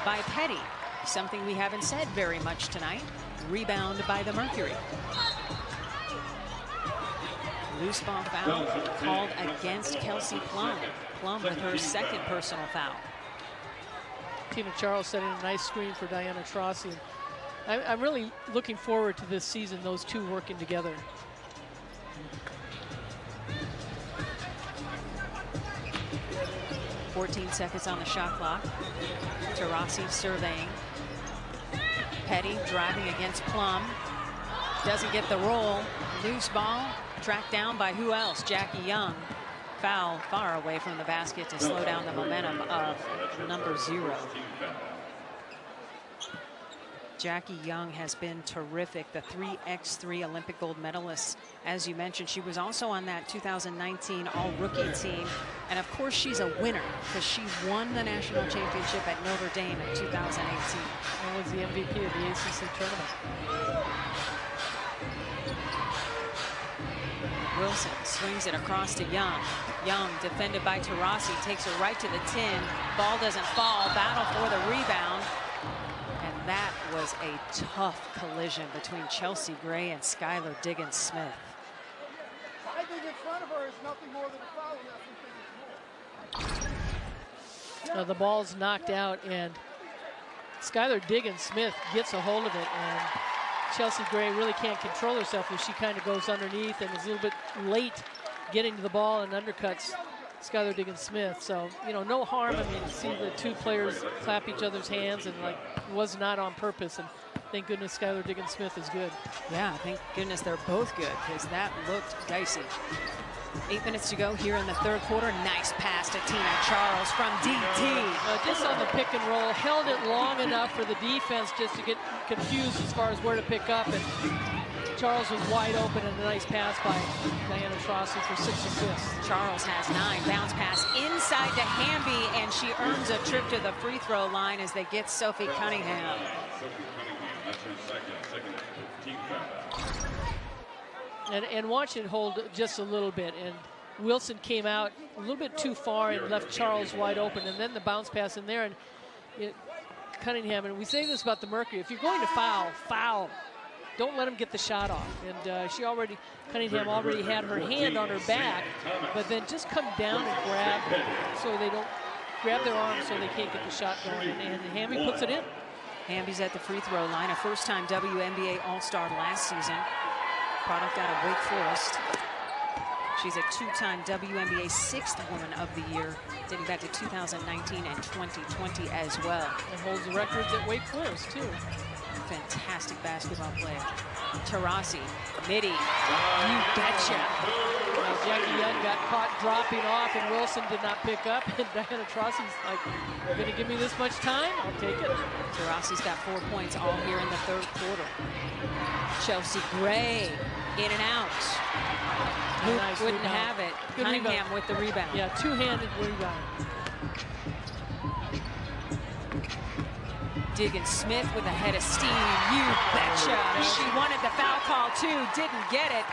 by Petty. Something we haven't said very much tonight. Rebound by the Mercury. Loose ball foul called against Kelsey Plum. Plum with her 2nd personal foul. Tina Charles setting a nice screen for Diana Taurasi. I'm really looking forward to this season, those two working together. .14 seconds on the shot clock. Taurasi surveying. Petty driving against Plum. Doesn't get the roll. Loose ball. Tracked down by who else? Jackie Young. Foul far away from the basket to slow down the momentum of number 0. Jackie Young has been terrific, the 3x3 Olympic gold medalist. As you mentioned, she was also on that 2019 all-rookie team. And of course, she's a winner because she won the national championship at Notre Dame in 2018. And was the MVP of the ACC tournament. Wilson swings it across to Young. Young, defended by Taurasi, takes her right to the 10. Ball doesn't fall. Battle for the rebound. And that was a tough collision between Chelsea Gray and Skylar Diggins-Smith. I think in front of her is nothing more than a foul, and that's what things more. The ball's knocked out, and Skylar Diggins-Smith gets a hold of it, and Chelsea Gray really can't control herself if she kind of goes underneath and is a little bit late getting to the ball and undercuts Skylar Diggins-Smith. So, you know, no harm. I mean, you see the two players clap each other's hands, and like, it was not on purpose. And thank goodness Skylar Diggins-Smith is good. Yeah, thank goodness they're both good, because that looked dicey. 8 minutes to go here in the third quarter. Nice pass to Tina Charles from DT. Just on the pick and roll, held it long enough for the defense just to get confused as far as where to pick up. And Charles was wide open, and a nice pass by Diana Taurasi for 6 assists. Charles has 9. Bounce pass inside to Hamby, and she earns a trip to the free throw line as they get Sophie Cunningham. That's her second team foul. And watch it hold just a little bit. And Wilson came out a little bit too far and left Charles wide open. And then the bounce pass in there. And Cunningham, and we say this about the Mercury, if you're going to foul, foul. Don't let him get the shot off. And Cunningham already had her hand on her back, but then just come down and grab so they don't grab their arm so they can't get the shot going. And Hamby puts it in. Hamby's at the free throw line, a first-time WNBA All-Star last season. Product out of Wake Forest. She's a 2-time WNBA 6th Woman of the Year, dating back to 2019 and 2020 as well. And holds the records at Wake Forest, too. Fantastic basketball player. Taurasi, midi, you betcha. Jackie Young got caught dropping off, and Wilson did not pick up. And Diana Taurasi's like, you're going to give me this much time? I'll take it. Taurasi's got 4 points all here in the third quarter. Chelsea Gray, in and out. Nice Wouldn't rebound. have it. Good Cunningham rebound. with the rebound. Yeah, two-handed rebound. Diggins-Smith with a head of steam. You betcha. She wanted the foul call too, didn't get it.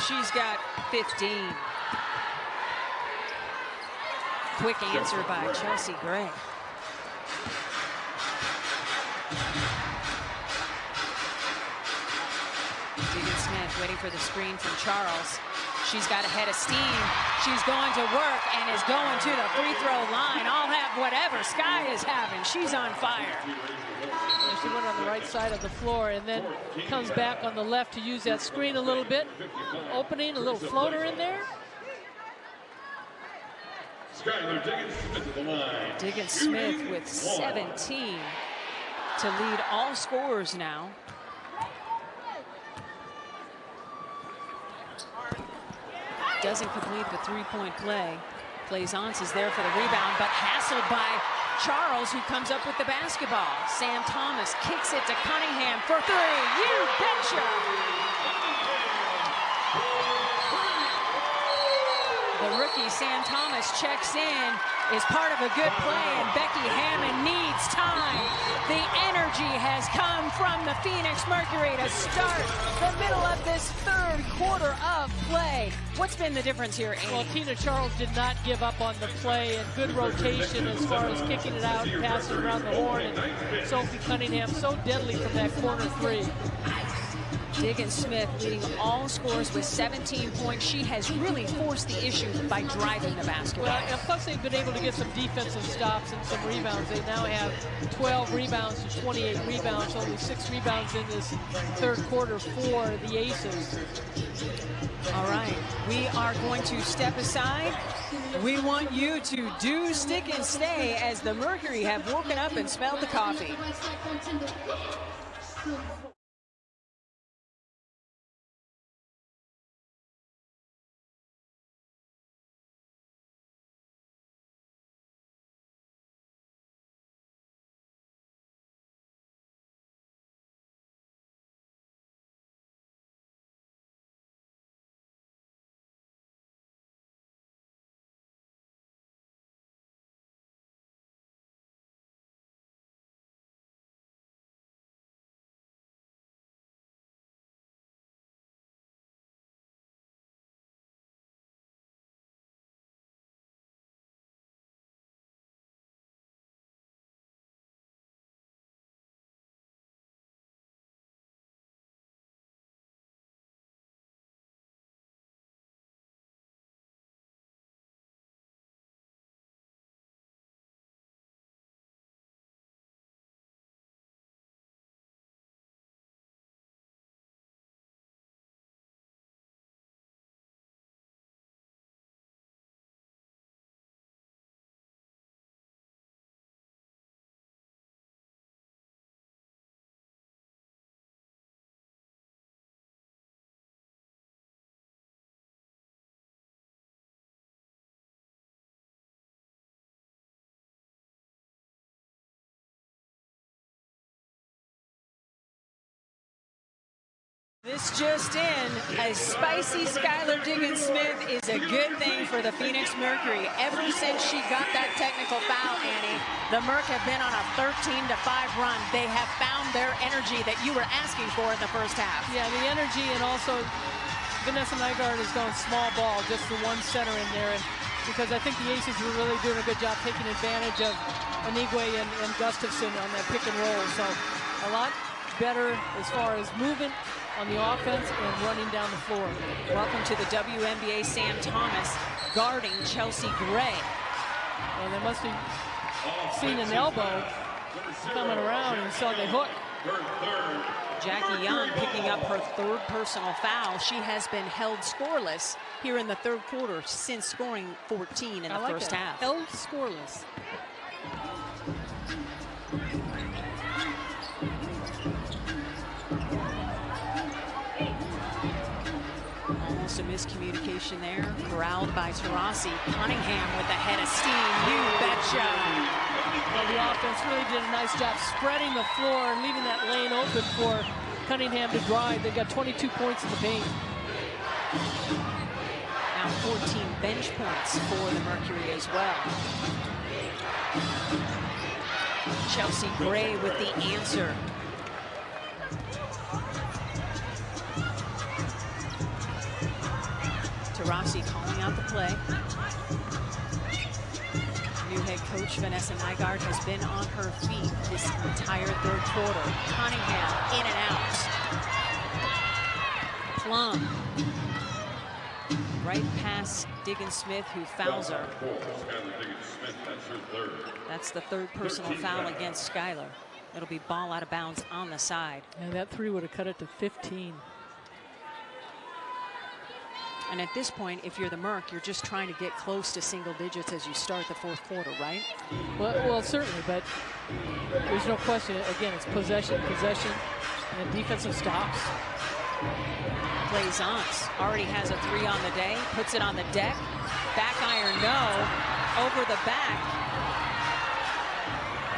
She's got 15. Quick answer by Chelsea Gray. Diggins-Smith waiting for the screen from Charles. She's got a head of steam. She's going to work and is going to the free throw line. I'll have whatever Sky is having. She's on fire. And she went on the right side of the floor and then comes back on the left to use that screen a little bit. Opening, a little floater in there. Skylar Diggins-Smith at the line. Diggins-Smith with 17 to lead all scorers now. Doesn't complete the three-point play. Plaisance is there for the rebound, but hassled by Charles, who comes up with the basketball. Sam Thomas kicks it to Cunningham for 3. You betcha! The rookie, Sam Thomas, checks in, is part of a good play, and Becky Hammond needs time. The energy has come from the Phoenix Mercury to start the middle of this third quarter of play. What's been the difference here, Amy? Well, Tina Charles did not give up on the play, and good rotation as far as kicking it out and passing around the horn. And Sophie Cunningham so deadly from that corner 3. Diggins-Smith leading all scorers with 17 points. She has really forced the issue by driving the basketball. Well, and plus they've been able to get some defensive stops and some rebounds. They now have 12 rebounds to 28 rebounds, only 6 rebounds in this third quarter for the Aces. All right, we are going to step aside. We want you to do stick and stay as the Mercury have woken up and smelled the coffee. This just in, a spicy Skylar Diggins-Smith is a good thing for the Phoenix Mercury. Ever since she got that technical foul, Annie, the Merc have been on a 13-5 run. They have found their energy that you were asking for in the first half. Yeah, the energy, and also Vanessa Nygaard is going small ball, just the one center in there. And because I think the Aces were really doing a good job taking advantage of Anigwe and Gustafson on that pick and roll. So a lot better as far as movement on the offense and running down the floor. Welcome to the WNBA, Sam Thomas guarding Chelsea Gray. And they must have seen an elbow coming around and saw the hook. Jackie Young picking up her third personal foul. She has been held scoreless here in the third quarter since scoring 14 in the first half. Held scoreless. Almost a miscommunication there. Corralled by Taurasi. Cunningham with the head of steam. You betcha. Well, the offense really did a nice job spreading the floor and leaving that lane open for Cunningham to drive. They got 22 points in the paint. Now 14 bench points for the Mercury as well. Chelsea Gray with the answer. Taurasi calling out the play. New head coach Vanessa Nygaard has been on her feet this entire third quarter. Cunningham in and out. Plum right past Diggins-Smith, who fouls her. That's the third personal foul against Skylar. It'll be ball out of bounds on the side. And that three would have cut it to 15. And at this point, if you're the Merc, you're just trying to get close to single digits as you start the fourth quarter, right? Well, certainly, but there's no question. Again, it's possession, and defensive stops. Plaisance already has a three on the day, puts it on the deck. Back iron, no. Over the back.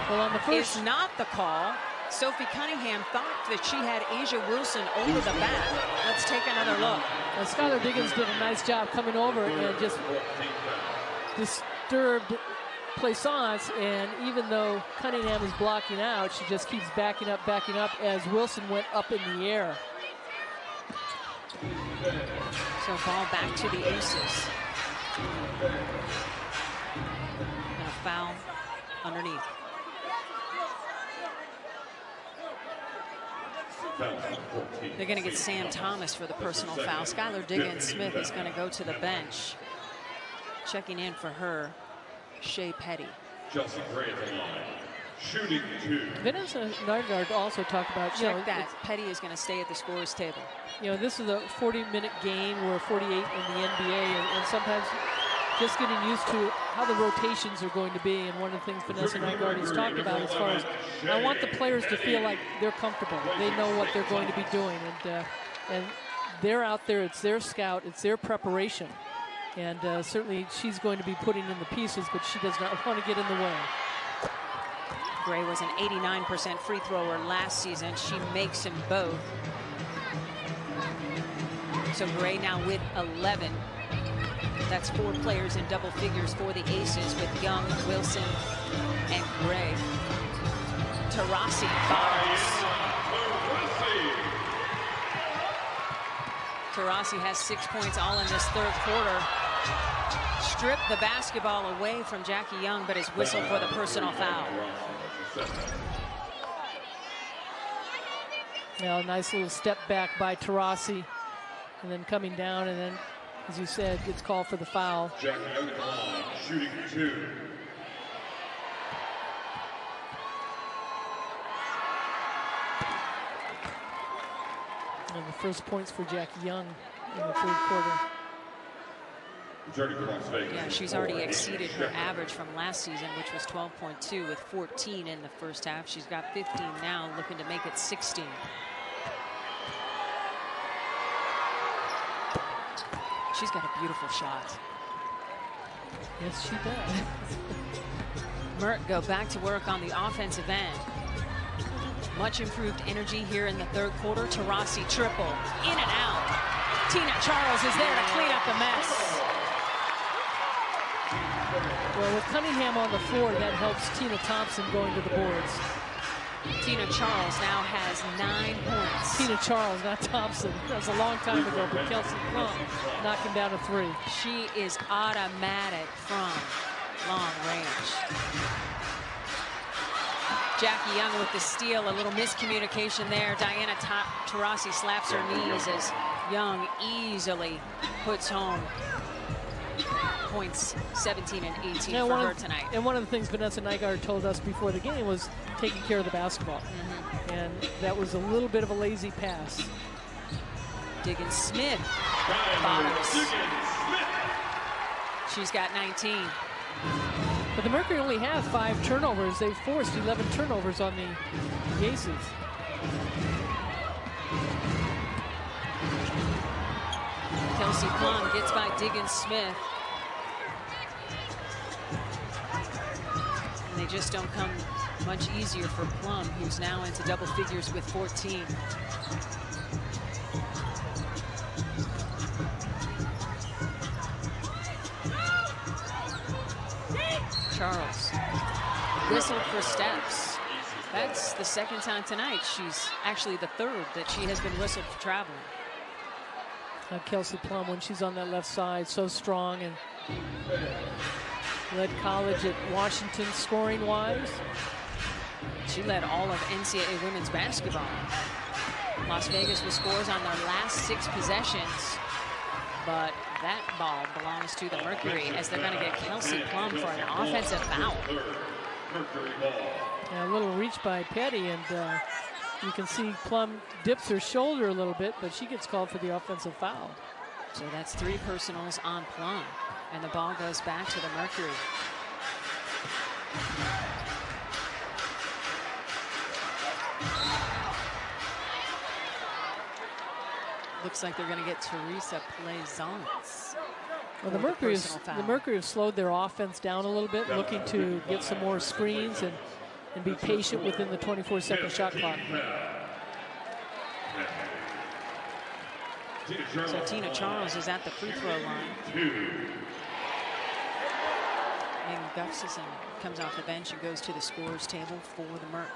Well, on the first, is not the call. Sophie Cunningham thought that she had A'ja Wilson over the back. Let's take another look. And Skylar Diggins did a nice job coming over and just disturbed Plaisance. And even though Cunningham is blocking out, she just keeps backing up as Wilson went up in the air. So ball back to the Aces. And a foul underneath. They're going to get Sam Thomas for the personal foul. Skylar Diggins-Smith is going to go to the bench. Checking in for her, Shea Petty. Chelsea Gray at the line. Shooting two. Vanessa Nygaard also talked about, check that. Petty is going to stay at the scorer's table. This is a 40-minute game. We're 48 in the NBA, and sometimes just getting used to how the rotations are going to be. And one of the things Vanessa Nygaard has talked about as far as, I want the players to feel like they're comfortable. They know what they're going to be doing. And they're out there. It's their scout. It's their preparation. And certainly she's going to be putting in the pieces, but she does not want to get in the way. Gray was an 89% free thrower last season. She makes him both. So Gray now with 11. That's 4 players in double figures for the Aces with Young, Wilson, and Gray. Taurasi fouls. Taurasi has 6 points all in this third quarter. Stripped the basketball away from Jackie Young, but is whistled for the personal foul. Now a nice little step back by Taurasi, and then coming down, and then, as you said, gets called for the foul. Jackie Young at the line, shooting two. And the first points for Jackie Young in the third quarter. Yeah, she's already exceeded her average from last season, which was 12.2 with 14 in the first half. She's got 15 now, looking to make it 16. She's got a beautiful shot. Yes, she does. Merc go back to work on the offensive end. Much improved energy here in the third quarter. Taurasi triple, in and out. Tina Charles is there to clean up the mess. Well, with Cunningham on the floor, that helps Tina Thompson going to the boards. Tina Charles now has 9 points. Tina Charles, not Thompson. That was a long time ago, but Kelsey Plum knocking down a 3. She is automatic from long range. Jackie Young with the steal, a little miscommunication there. Diana Taurasi slaps her knees as Young easily puts home points 17 and 18 for her tonight. And one of the things Vanessa Nygaard told us before the game was taking care of the basketball. And that was a little bit of a lazy pass. Diggins Smith bottoms. She's got 19. But the Mercury only have 5 turnovers. They've forced 11 turnovers on the Aces. Kelsey Plum gets by Diggins Smith. And they just don't come much easier for Plum, who's now into double figures with 14. Charles whistled for steps. That's the second time tonight. She's actually the third that she has been whistled for traveling. Kelsey Plum, when she's on that left side, so strong, and led college at Washington scoring-wise. She led all of NCAA women's basketball. Las Vegas with scores on their last 6 possessions. But that ball belongs to the Mercury as they're going to get Kelsey Plum for an offensive foul. Yeah, a little reach by Petty, and you can see Plum dips her shoulder a little bit, but she gets called for the offensive foul. So that's 3 personals on Plum, and the ball goes back to the Mercury. Looks like they're going to get Teresa Plaisance. Well, the Mercury have slowed their offense down a little bit, looking to get some more screens and be patient within the 24-second shot clock. So Tina Charles is at the free throw line. And Gustafson comes off the bench and goes to the scorers table for the Merc.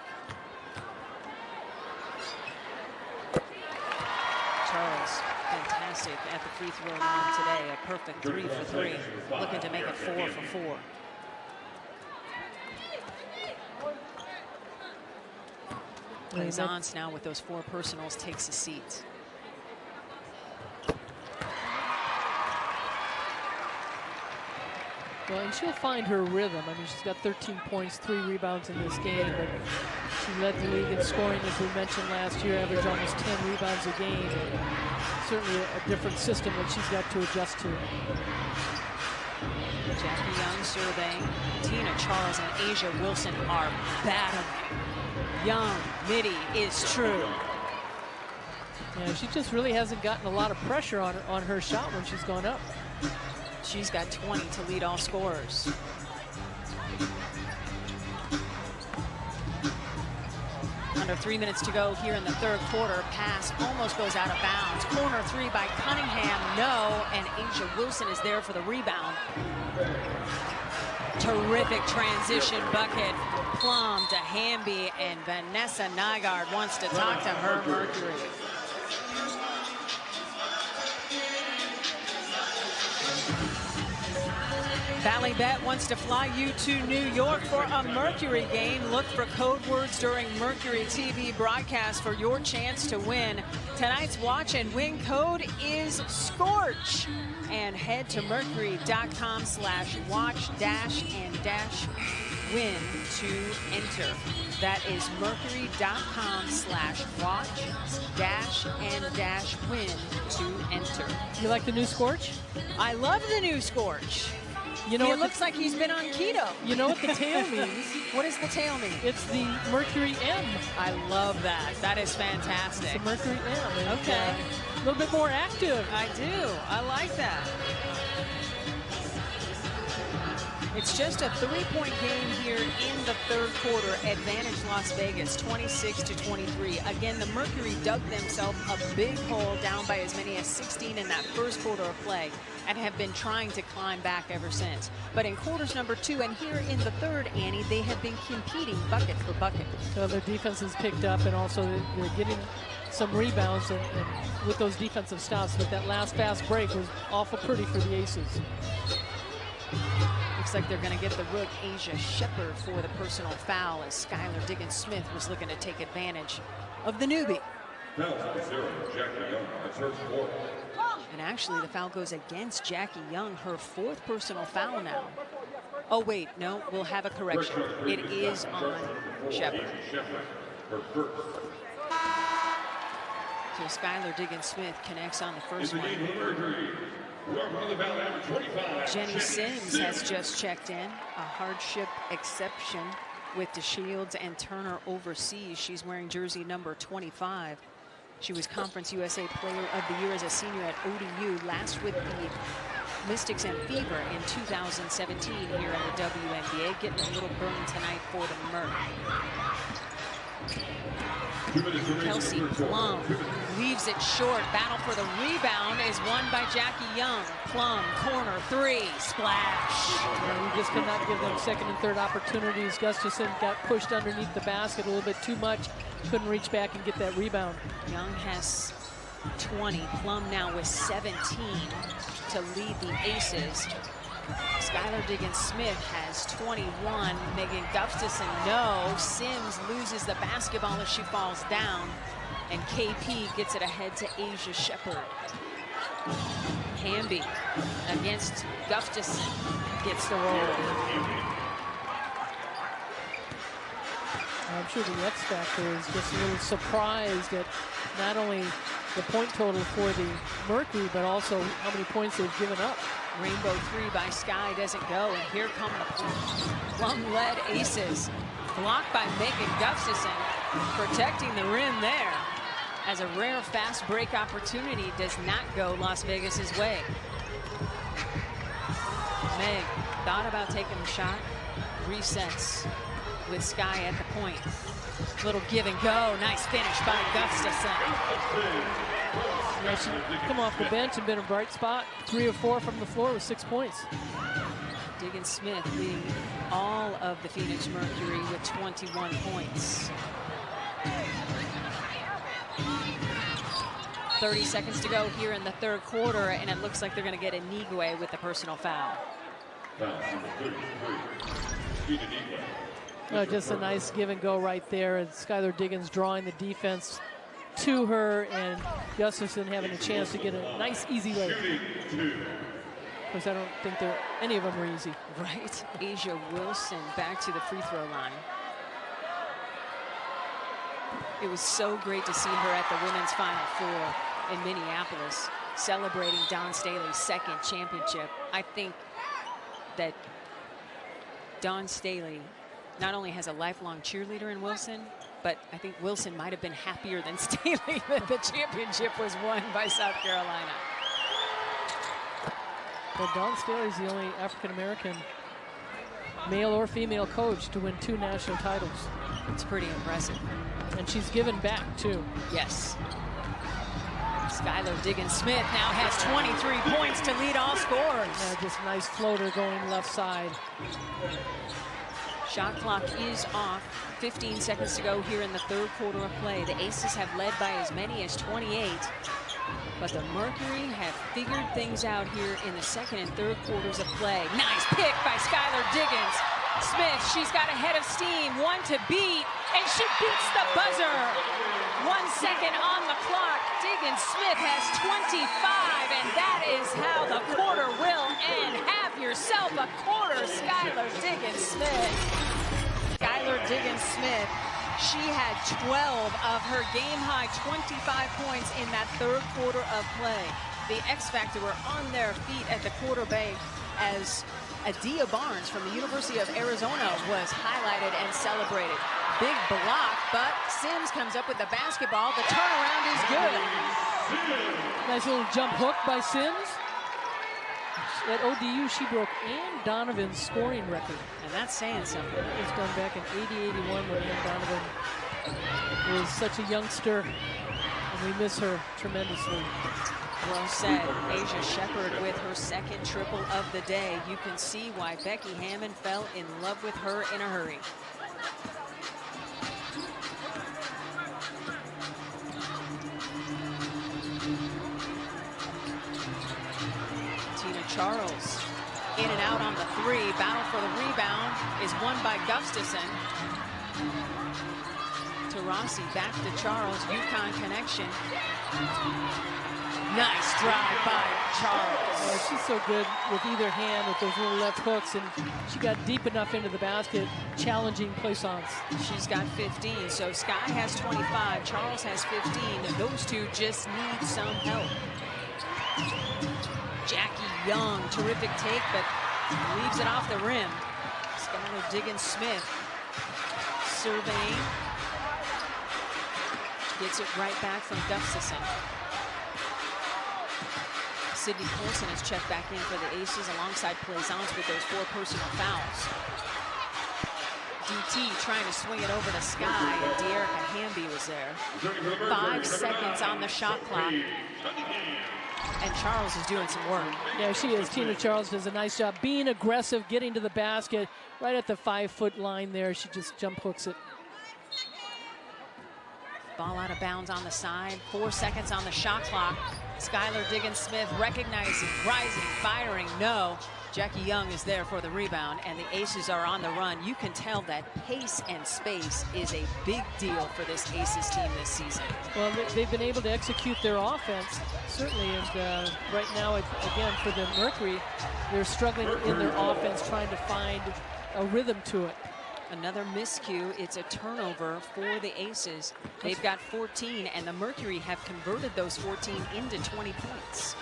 Charles, fantastic at the free throw line today. A perfect 3 for 3. Looking to make it 4 for 4. Plaisance now with those 4 personals takes a seat. Well, and she'll find her rhythm. I mean, she's got 13 points, 3 rebounds in this game, but she led the league in scoring, as we mentioned last year, averaged almost 10 rebounds a game. Certainly a different system that she's got to adjust to. Jackie Young surveying. Tina Charles and Asia Wilson are battling. Young, midi is true. Yeah, she just really hasn't gotten a lot of pressure on her shot when she's gone up. She's got 20 to lead all scorers. Under 3 minutes to go here in the third quarter. Pass almost goes out of bounds. Corner 3 by Cunningham, no, and Asia Wilson is there for the rebound. Terrific transition bucket. Plum to Hamby, and Vanessa Nygaard wants to talk to her Mercury. Valley Bet wants to fly you to New York for a Mercury game. Look for code words during Mercury TV broadcast for your chance to win. Tonight's watch and win code is SCORCH. And head to mercury.com/watch-and-win to enter. That is mercury.com/watch-and-win to enter. You like the new Scorch? I love the new Scorch. You know, it looks like he's been on keto. You know what the tail means? What does the tail mean? It's the Mercury M. I love that. That is fantastic. It's the Mercury M. And, okay. A little bit more active. I do. I like that. It's just a 3-point game here in the third quarter. Advantage Las Vegas, 26-23. Again, the Mercury dug themselves a big hole down by as many as 16 in that first quarter of play and have been trying to climb back ever since. But in quarters number 2 and here in the third, Annie, they have been competing bucket for bucket. So their defense has picked up, and also they're getting some rebounds and with those defensive stops. But that last fast break was awful pretty for the Aces. Looks like they're going to get the rook Aisha Sheppard for the personal foul, as Skylar Diggins-Smith was looking to take advantage of the newbie. Foul number 0, Jackie Young. That's her 4th. And actually, the foul goes against Jackie Young, her 4th personal foul now. Oh, wait, no, we'll have a correction. It is on Sheppard. Her 1st. So Skylar Diggins-Smith connects on the first one. Jenny Sims has just checked in. A hardship exception with DeShields and Turner overseas. She's wearing jersey number 25. She was Conference USA Player of the Year as a senior at ODU, last with the Mystics and Fever in 2017 here in the WNBA. Getting a little burn tonight for the Merc. Kelsey Plum leaves it short. Battle for the rebound is won by Jackie Young. Plum, corner 3, splash. Yeah, we just could not give them second and third opportunities. Gustafson got pushed underneath the basket a little bit too much. Couldn't reach back and get that rebound. Young has 20. Plum now with 17 to lead the Aces. Skylar Diggins-Smith has 21. Megan Gustafson, no. Sims loses the basketball as she falls down. And KP gets it ahead to Aisha Sheppard. Hamby against Gustafson gets the roll. I'm sure the X factor is just a little surprised at not only the point total for the Mercury, but also how many points they've given up. Rainbow 3 by Sky doesn't go, and here come the Plum-led Aces. Blocked by Megan Gustafson, protecting the rim there, as a rare fast break opportunity does not go Las Vegas's way. Meg thought about taking a shot, resets with Sky at the point. Little give and go, nice finish by Gustafson. Yeah, she come off the bench and been a bright spot. 3 of 4 from the floor with 6 points. Diggins-Smith leading all of the Phoenix Mercury with 21 points. 30 seconds to go here in the third quarter, and it looks like they're going to get Inigwe with the personal foul. Just a nice give and go right there, and Skylar Diggins drawing the defense to her, and Gustafson having a chance to get a nice easy layup. Of course, I don't think any of them are easy. Right. Asia Wilson back to the free throw line. It was so great to see her at the Women's Final Four in Minneapolis, celebrating Dawn Staley's 2nd championship. I think that Dawn Staley not only has a lifelong cheerleader in Wilson, but I think Wilson might have been happier than Staley that the championship was won by South Carolina. Well, Dawn Staley's the only African-American male or female coach to win 2 national titles. It's pretty impressive. And she's given back, too. Yes. Skylar Diggins-Smith now has 23 points to lead all scorers. Yeah, just a nice floater going left side. Shot clock is off. 15 seconds to go here in the third quarter of play. The Aces have led by as many as 28. But the Mercury have figured things out here in the second and third quarters of play. Nice pick by Skylar Diggins-Smith. She's got a head of steam, 1 to beat, and she beats the buzzer. 1 second on the clock. Diggins-Smith has 25, and that is how the quarter will end. Have yourself a quarter, Skylar Diggins-Smith. Skylar Diggins-Smith, she had 12 of her game-high 25 points in that third quarter of play. The X Factor were on their feet at the quarter break as Adia Barnes from the University of Arizona was highlighted and celebrated. Big block, but Sims comes up with the basketball. The turnaround is good. Nice little jump hook by Sims. At ODU, she broke Ann Donovan's scoring record. And that's saying something. It was done back in 80-81 when Ann Donovan was such a youngster, and we miss her tremendously. Well said. Aisha Sheppard with her second triple of the day. You can see why Becky Hammond fell in love with her in a hurry. Tina Charles in and out on the three. Battle for the rebound is won by Gustafson. Taurasi back to Charles. UConn connection. Nice drive by Charles. Oh, she's so good with either hand with those little left hooks, and she got deep enough into the basket, challenging plaisance. She's got 15, so Sky has 25, Charles has 15, and those two just need some help. Jackie Young, terrific take, but leaves it off the rim. Skylar Diggins-Smith surveying. Gets it right back from Gustafson. Sydney Colson has checked back in for the Aces alongside Plaisance with those 4 personal fouls. DT trying to swing it over to Sky, and De'Erica Hamby was there. 5 seconds on the shot clock. And Charles is doing some work. Yeah, she is. Tina Charles does a nice job being aggressive, getting to the basket. Right at the 5-foot line there, she just jump hooks it. Ball out of bounds on the side. 4 seconds on the shot clock. Skylar Diggins-Smith recognizing, rising, firing, no. Jackie Young is there for the rebound, and the Aces are on the run. You can tell that pace and space is a big deal for this Aces team this season. Well, they've been able to execute their offense, certainly, and right now, again, for the Mercury, they're struggling in their offense, trying to find a rhythm to it. Another miscue, it's a turnover for the Aces. They've got 14, and the Mercury have converted those 14 into 20 points.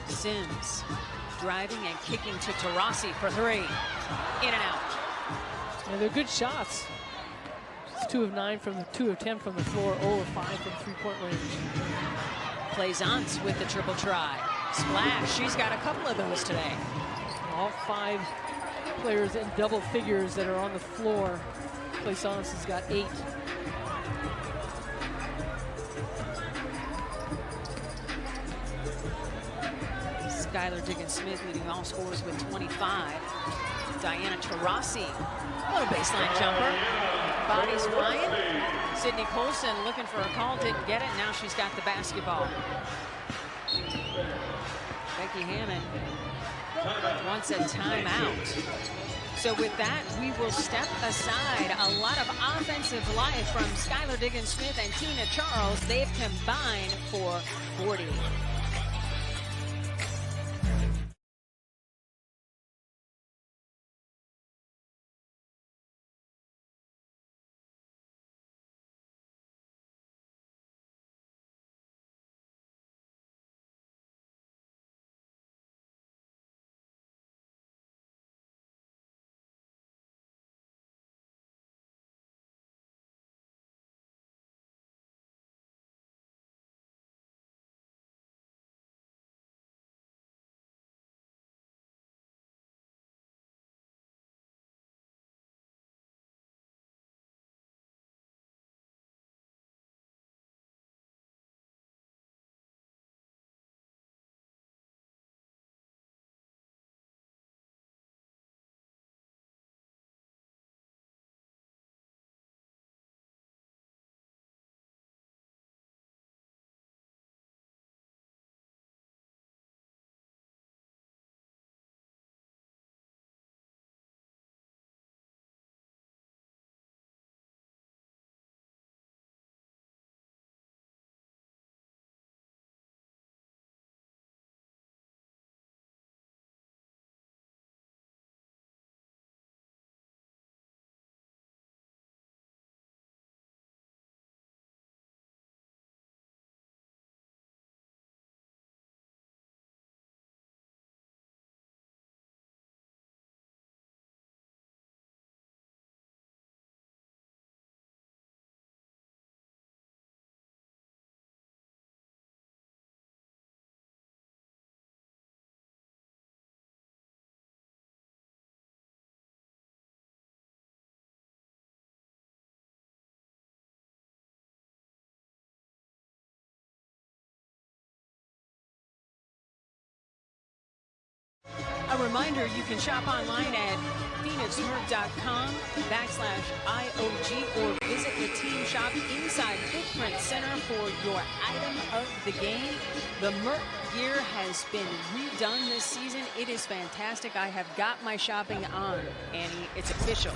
Sims driving and kicking to Taurasi for 3. In and out. And they're good shots. It's 2 of 9 from the 2 of 10 from the floor, 0 of 5 from 3-point range. Plaisance with the triple try. Splash, she's got a couple of those today. All 5 players in double figures that are on the floor. Plaisance has got 8. Skylar Diggins-Smith leading all scorers with 25. Diana Taurasi, little baseline jumper. Bodies flying. Sydney Colson looking for a call, didn't get it. Now she's got the basketball. Becky Hammond wants a timeout. So with that, we will step aside. A lot of offensive life from Skylar Diggins-Smith and Tina Charles. They've combined for 40. A reminder, you can shop online at phoenixmerc.com/IOG or visit the team shop inside Footprint Center for your item of the game. The Merc gear has been redone this season. It is fantastic. I have got my shopping on, Annie. It's official.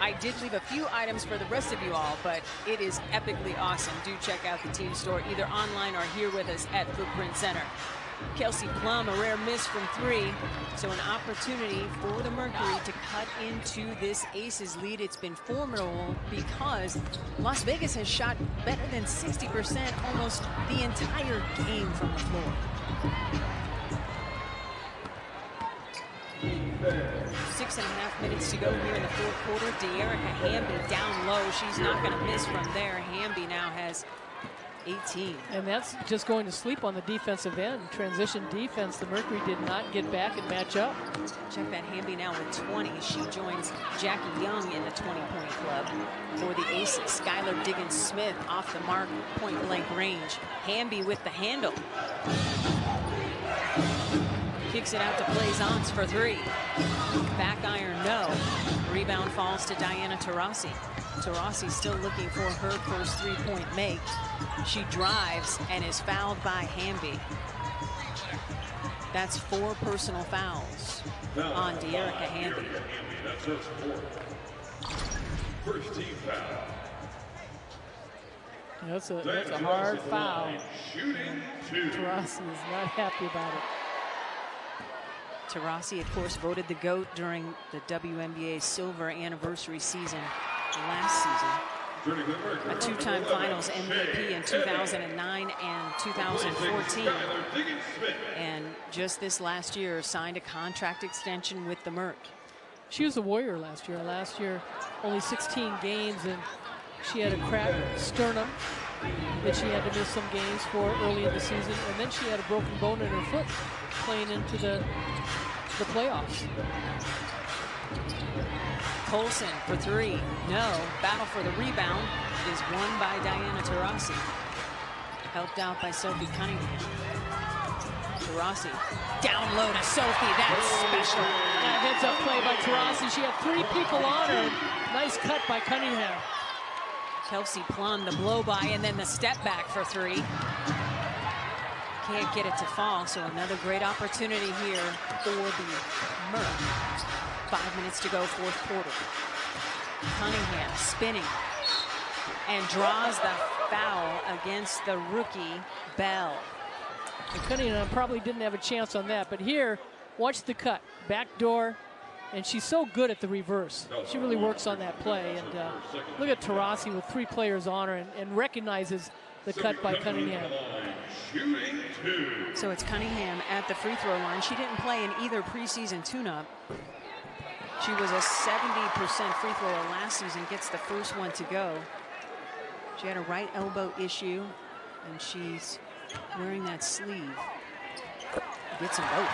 I did leave a few items for the rest of you all, but it is epically awesome. Do check out the team store either online or here with us at Footprint Center. Kelsey Plum, a rare miss from 3. So an opportunity for the Mercury to cut into this Aces lead. It's been formidable because Las Vegas has shot better than 60% almost the entire game from the floor. 6.5 minutes to go here in the fourth quarter. De'Erica Hamby down low. She's not going to miss from there. Hamby now has 18. And that's just going to sleep on the defensive end. Transition defense, the Mercury did not get back and match up. Check that, Hamby now with 20. She joins Jackie Young in the 20-point club for the Aces. Skylar Diggins-Smith off the mark, point-blank range. Hamby with the handle. Kicks it out to Plaisance for 3. Back iron, no. Rebound falls to Diana Taurasi. Taurasi still looking for her first 3-point make. She drives and is fouled by Hamby. That's 4 personal fouls on De'Erica Hamby. That's her first team foul. That's a hard foul. Taurasi is not happy about it. Taurasi, of course, voted the GOAT during the WNBA silver anniversary season last season. A 2-time finals MVP in 2009 and 2014. And just this last year signed a contract extension with the Merc. She was a Warrior last year. Last year, only 16 games, and she had a cracked sternum that she had to miss some games for early in the season. And then she had a broken bone in her foot playing into the playoffs. Colson for 3. No. Battle for the rebound is won by Diana Taurasi. Helped out by Sophie Cunningham. Taurasi down low to Sophie. That's special. Heads-up play by Taurasi. She had 3 people on her. Nice cut by Cunningham. Kelsey Plum, the blow by, and then the step back for 3. Can't get it to fall, so another great opportunity here for the Merc. 5 minutes to go, fourth quarter. Cunningham spinning and draws the foul against the rookie Bell. And Cunningham probably didn't have a chance on that, but here, watch the cut, backdoor, and she's so good at the reverse. She really works on that play, and look at Taurasi with 3 players on her and recognizes the cut by Cunningham. So it's Cunningham at the free throw line. She didn't play in either preseason tune-up. She was a 70% free thrower last season, gets the first one to go. She had a right elbow issue, and she's wearing that sleeve. Gets them both.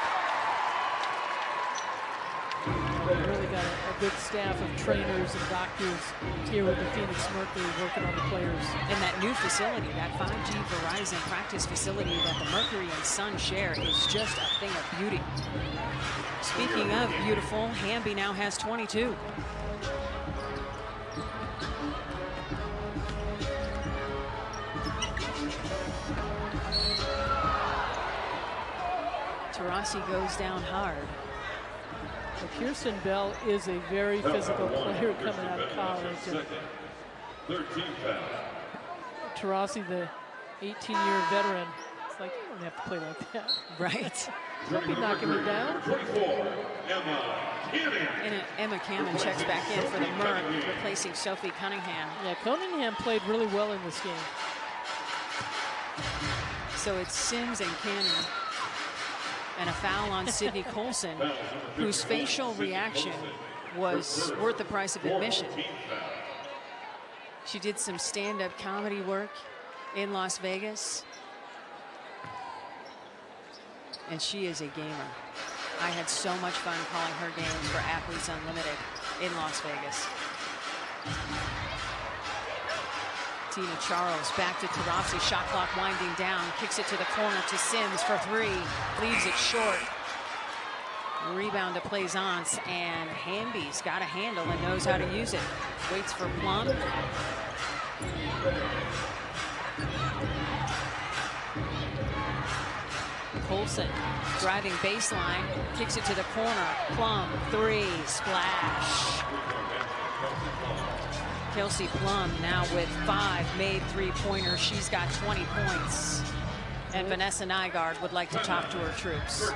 We've really got a good staff of trainers and doctors here with the Phoenix Mercury working on the players. And that new facility, that 5G Verizon practice facility that the Mercury and Sun share is just a thing of beauty. Speaking of beautiful, Hamby now has 22. Taurasi goes down hard. But Kirsten Bell is a very physical player coming out of college. And 13 foul. Taurasi, the 18-year veteran, it's like, you don't have to play like that. Right. Don't be knocking me down. 24, And Emma Cannon checks back in for the Merc, replacing Sophie Cunningham. Yeah, Cunningham played really well in this game. So it's Sims and Cannon. And a foul on Sydney Colson, whose facial reaction was worth the price of admission. She did some stand-up comedy work in Las Vegas. And she is a gamer. I had so much fun calling her games for Athletes Unlimited in Las Vegas. Tina Charles back to Taurasi, shot clock winding down, kicks it to the corner to Sims for 3, leaves it short. Rebound to Plaisance, and Hamby's got a handle and knows how to use it. Waits for Plum. Colson driving baseline, kicks it to the corner. Plum, three, splash. Kelsey Plum now with 5 made three-pointers. She's got 20 points. And Vanessa Nygaard would like to talk to her troops.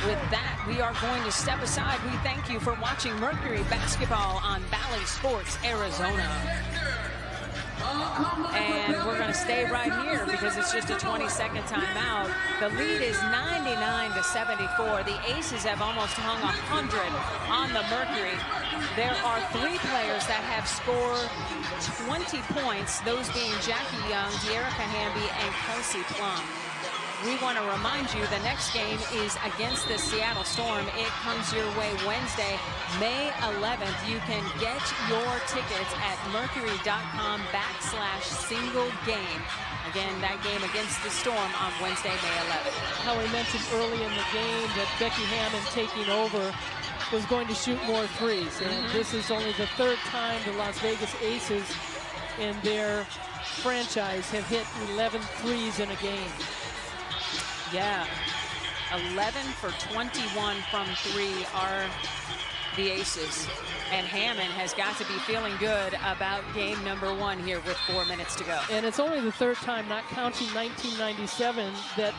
With that, we are going to step aside. We thank you for watching Mercury Basketball on Valley Sports, Arizona. And we're going to stay right here because it's just a 20-second timeout. The lead is 99-74. The Aces have almost hung 100 on the Mercury. There are 3 players that have scored 20 points, those being Jackie Young, De'Erica Hamby, and Kelsey Plum. We want to remind you the next game is against the Seattle Storm. It comes your way Wednesday, May 11th. You can get your tickets at mercury.com/single game. Again, that game against the Storm on Wednesday, May 11th. How we mentioned early in the game that Becky Hammond taking over was going to shoot more threes. And this is only the 3rd time the Las Vegas Aces in their franchise have hit 11 threes in a game. Yeah, 11 for 21 from 3 are the Aces. And Hammond has got to be feeling good about game number 1 here with 4 minutes to go. And it's only the 3rd time, not counting 1997, that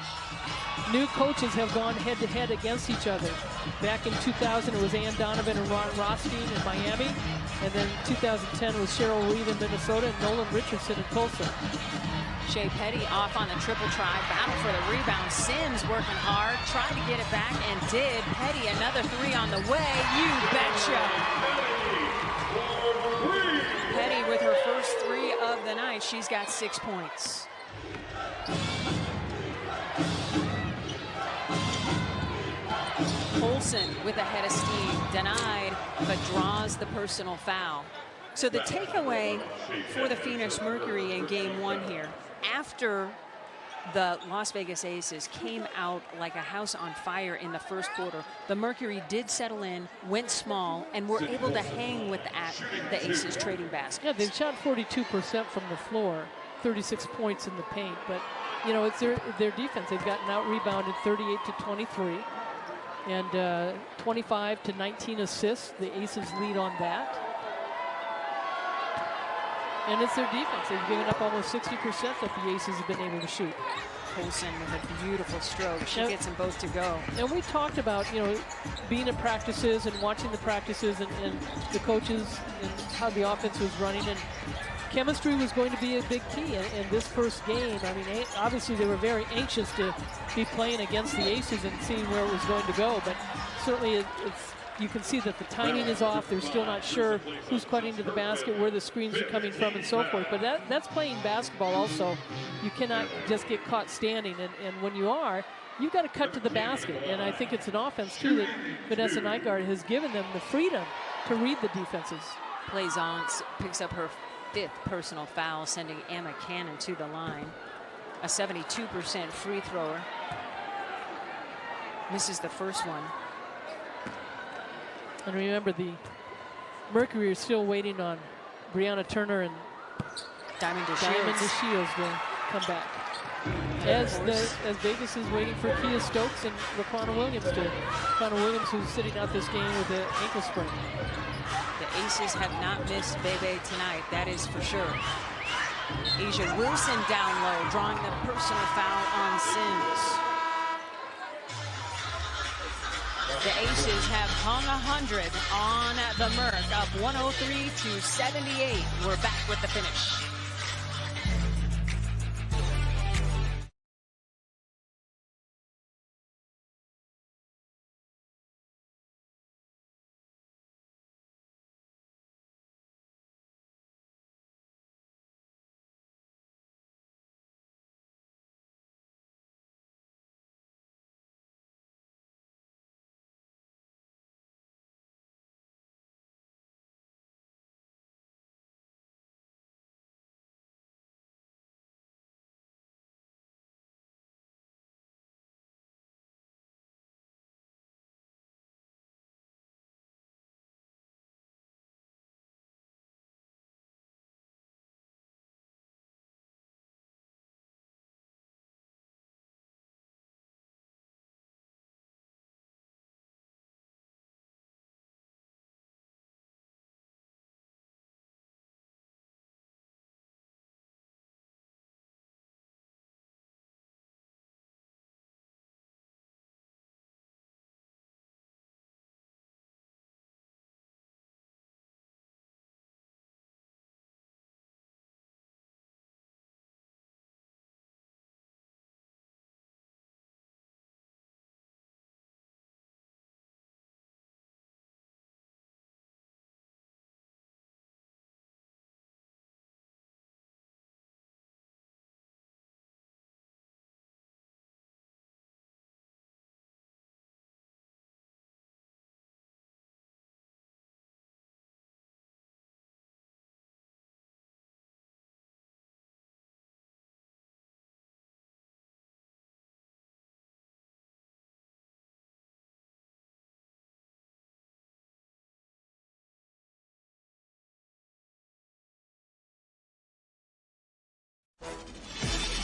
new coaches have gone head-to-head against each other. Back in 2000, it was Ann Donovan and Ron Rothstein in Miami. And then 2010 was Cheryl Reeve in Minnesota and Nolan Richardson in Tulsa. Shea Petty off on the triple try, battle for the rebound. Sims working hard, tried to get it back and did. Petty another 3 on the way, you betcha. Petty with her first 3 of the night. She's got 6 points. Colson with a head of steam, denied, but draws the personal foul. So the takeaway for the Phoenix Mercury in game 1 here, after the Las Vegas Aces came out like a house on fire in the first quarter, the Mercury did settle in, went small, and were able to hang with the Aces trading baskets. Yeah, they've shot 42% from the floor, 36 points in the paint, but you know, it's their defense. They've gotten out-rebounded 38-23 and 25-19 assists. The Aces lead on that. And it's their defense. They've given up almost 60% that the Aces have been able to shoot. Colson with a beautiful stroke. She gets them both to go. And we talked about, you know, being at practices and watching the practices and the coaches and how the offense was running. And chemistry was going to be a big key in this first game. I mean, obviously they were very anxious to be playing against the Aces and seeing where it was going to go. But certainly you can see that the timing is off. They're still not sure who's cutting to the basket, where the screens are coming from, and so forth. But that's playing basketball also. You cannot just get caught standing. And when you are, you've got to cut to the basket. And I think it's an offense, too, that Vanessa Nygaard has given them the freedom to read the defenses. Plaisance picks up her 5th personal foul, sending Emma Cannon to the line. A 72% free thrower. Misses the first one. And remember, the Mercury are still waiting on Brianna Turner and Diamond DeShields to come back. As Vegas is waiting for Kia Stokes and Raquana Williams Raquana Williams, who's sitting out this game with an ankle sprain. The Aces have not missed Bebe tonight, that is for sure. Asia Wilson down low, drawing the personal foul on Sims. The Aces have hung 100 on the Merc, up 103-78. We're back with the finish.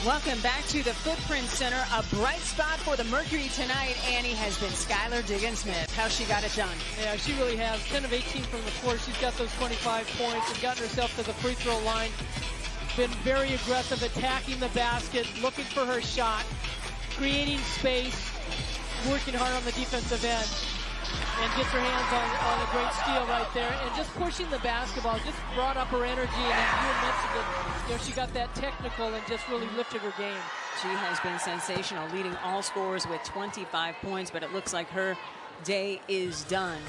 Welcome back to the Footprint Center. A bright spot for the Mercury tonight, Annie, has been Skylar Diggins-Smith. How she got it done. Yeah, she really has. 10 of 18 from the floor. She's got those 25 points and gotten herself to the free throw line. Been very aggressive, attacking the basket, looking for her shot, creating space, working hard on the defensive end, and gets her hands on a great steal right there, and just pushing the basketball, just brought up her energy, and as you mentioned it, you know, she got that technical and just really lifted her game. She has been sensational, leading all scorers with 25 points, but it looks like her day is done,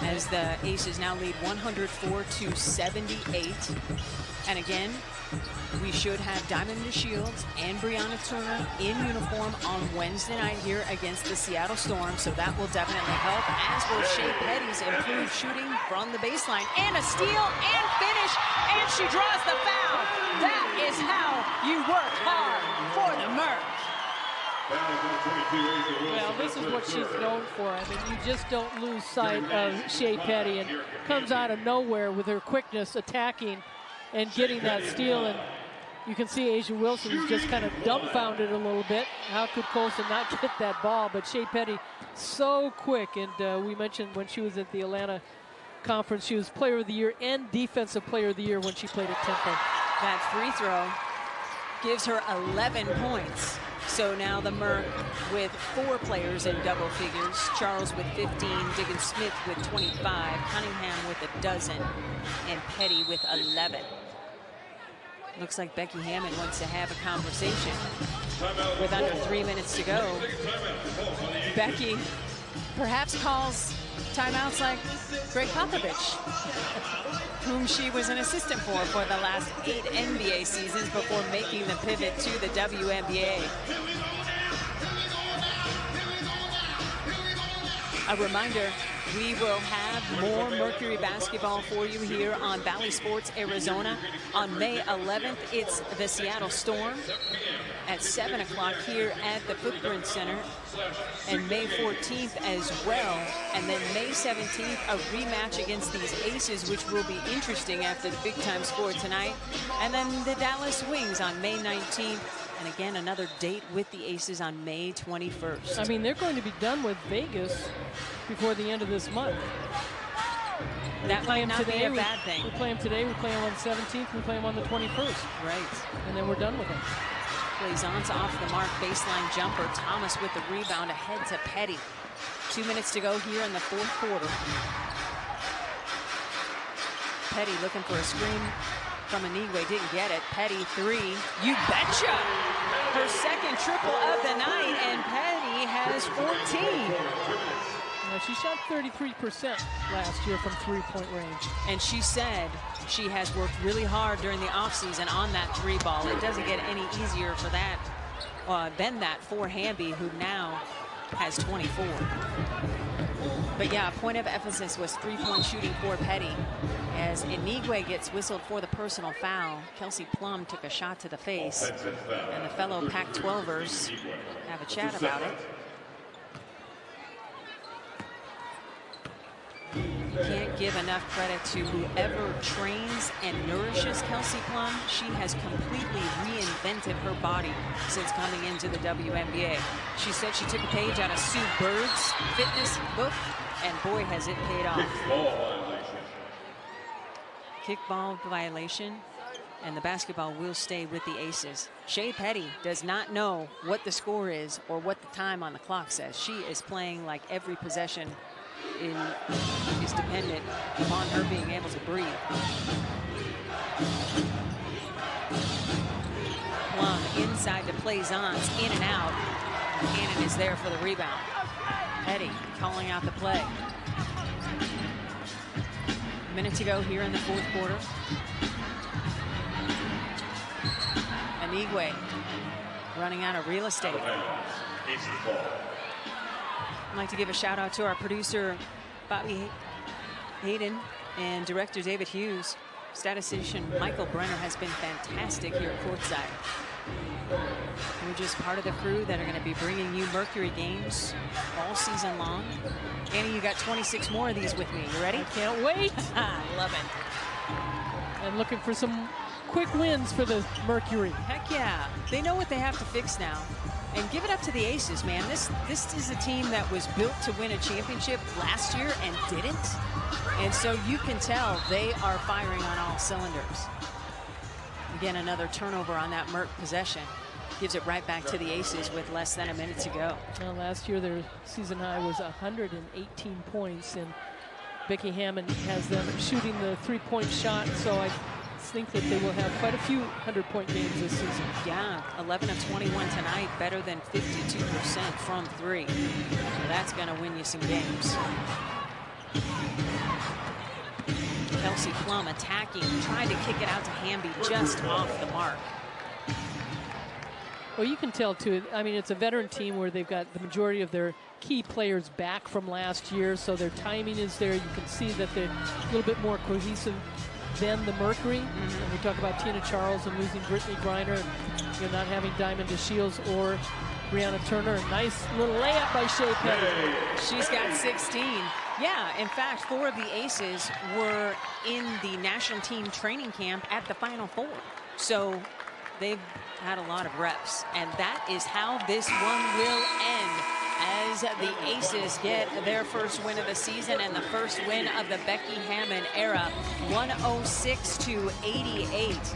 as the Aces now lead 104-78. And again, we should have Diamond DeShields and Brianna Turner in uniform on Wednesday night here against the Seattle Storm, so that will definitely help, as will Shea Petty's improved shooting from the baseline. And a steal and finish, and she draws the foul. That is how you work hard for the Merc. Well, this is what she's known for. I mean, you just don't lose sight of Shea Petty, and comes out of nowhere with her quickness, attacking and getting that steal. And you can see A'ja Wilson is just kind of dumbfounded a little bit. How could Colson not get that ball? But Shea Petty, so quick. And we mentioned when she was at the Atlanta conference, she was Player of the Year and Defensive Player of the Year when she played at Temple. That free throw gives her 11 points. So now the Merc with 4 players in double figures. Charles with 15, Diggins-Smith with 25, Cunningham with 12, and Petty with 11. Looks like Becky Hammond wants to have a conversation. With under 3 minutes to go, Becky perhaps calls timeouts like Greg Popovich, whom she was an assistant for the last 8 NBA seasons before making the pivot to the WNBA. A reminder, we will have more Mercury basketball for you here on Valley Sports Arizona. On May 11th, it's the Seattle Storm at 7 o'clock here at the Footprint Center. And May 14th as well. And then May 17th, a rematch against these Aces, which will be interesting after the big-time score tonight. And then the Dallas Wings on May 19th. And again, another date with the Aces on May 21st. I mean, they're going to be done with Vegas before the end of this month. That might not be a bad thing. We play them today, we play them on the 17th, we play them on the 21st. Right. And then we're done with them. Plaisance off the mark, baseline jumper. Thomas with the rebound, ahead to Petty. 2 minutes to go here in the 4th quarter. Petty looking for a screen from Inigwe, didn't get it. Petty 3, you betcha! Her second triple of the night, and Petty has 14. Now, she shot 33% last year from three-point range. And she said she has worked really hard during the offseason on that 3 ball. It doesn't get any easier for that than that for Hamby, who now has 24. But yeah, point of emphasis was 3-point shooting for Petty. As Inigwe gets whistled for the personal foul, Kelsey Plum took a shot to the face, and the fellow Pac-12ers have a chat about it. Can't give enough credit to whoever trains and nourishes Kelsey Plum. She has completely reinvented her body since coming into the WNBA. She said she took a page out of Sue Bird's fitness book, and boy, has it paid off. Kickball violation, and the basketball will stay with the Aces. Shea Petty does not know what the score is or what the time on the clock says. She is playing like every possession is dependent upon her being able to breathe. Plum inside to Plaisance, in and out. Cannon is there for the rebound. Petty calling out the play. A minute to go here in the 4th quarter. Inigwe running out of real estate. I'd like to give a shout out to our producer, Bobby Hayden, and director David Hughes. Statistician Michael Brenner has been fantastic here courtside. We're just part of the crew that are going to be bringing you Mercury games all season long. Annie, you got 26 more of these with me. You ready? I can't wait. I love it. And looking for some quick wins for the Mercury. Heck yeah. They know what they have to fix now. And give it up to the Aces, man. This is a team that was built to win a championship last year and didn't. And so you can tell they are firing on all cylinders. Again, another turnover on that Merc possession. Gives it right back to the Aces with less than a minute to go. Well, last year their season high was 118 points, and Becky Hammond has them shooting the three-point shot, so I think that they will have quite a few 100-point games this season. Yeah, 11 of 21 tonight, better than 52% from three. So that's going to win you some games. Kelsey Plum attacking, tried to kick it out to Hamby, just off the mark. Well, you can tell, too. I mean, it's a veteran team where they've got the majority of their key players back from last year, so their timing is there. You can see that they're a little bit more cohesive than the Mercury. And we talk about Tina Charles and losing Brittany Griner, you're not having Diamond DeShields or Brianna Turner. A nice little layup by Shea Petty. She's got 16. Yeah, in fact, 4 of the Aces were in the national team training camp at the Final Four. So they've had a lot of reps, and that is how this one will end, as the Aces get their first win of the season and the first win of the Becky Hammond era, 106-88.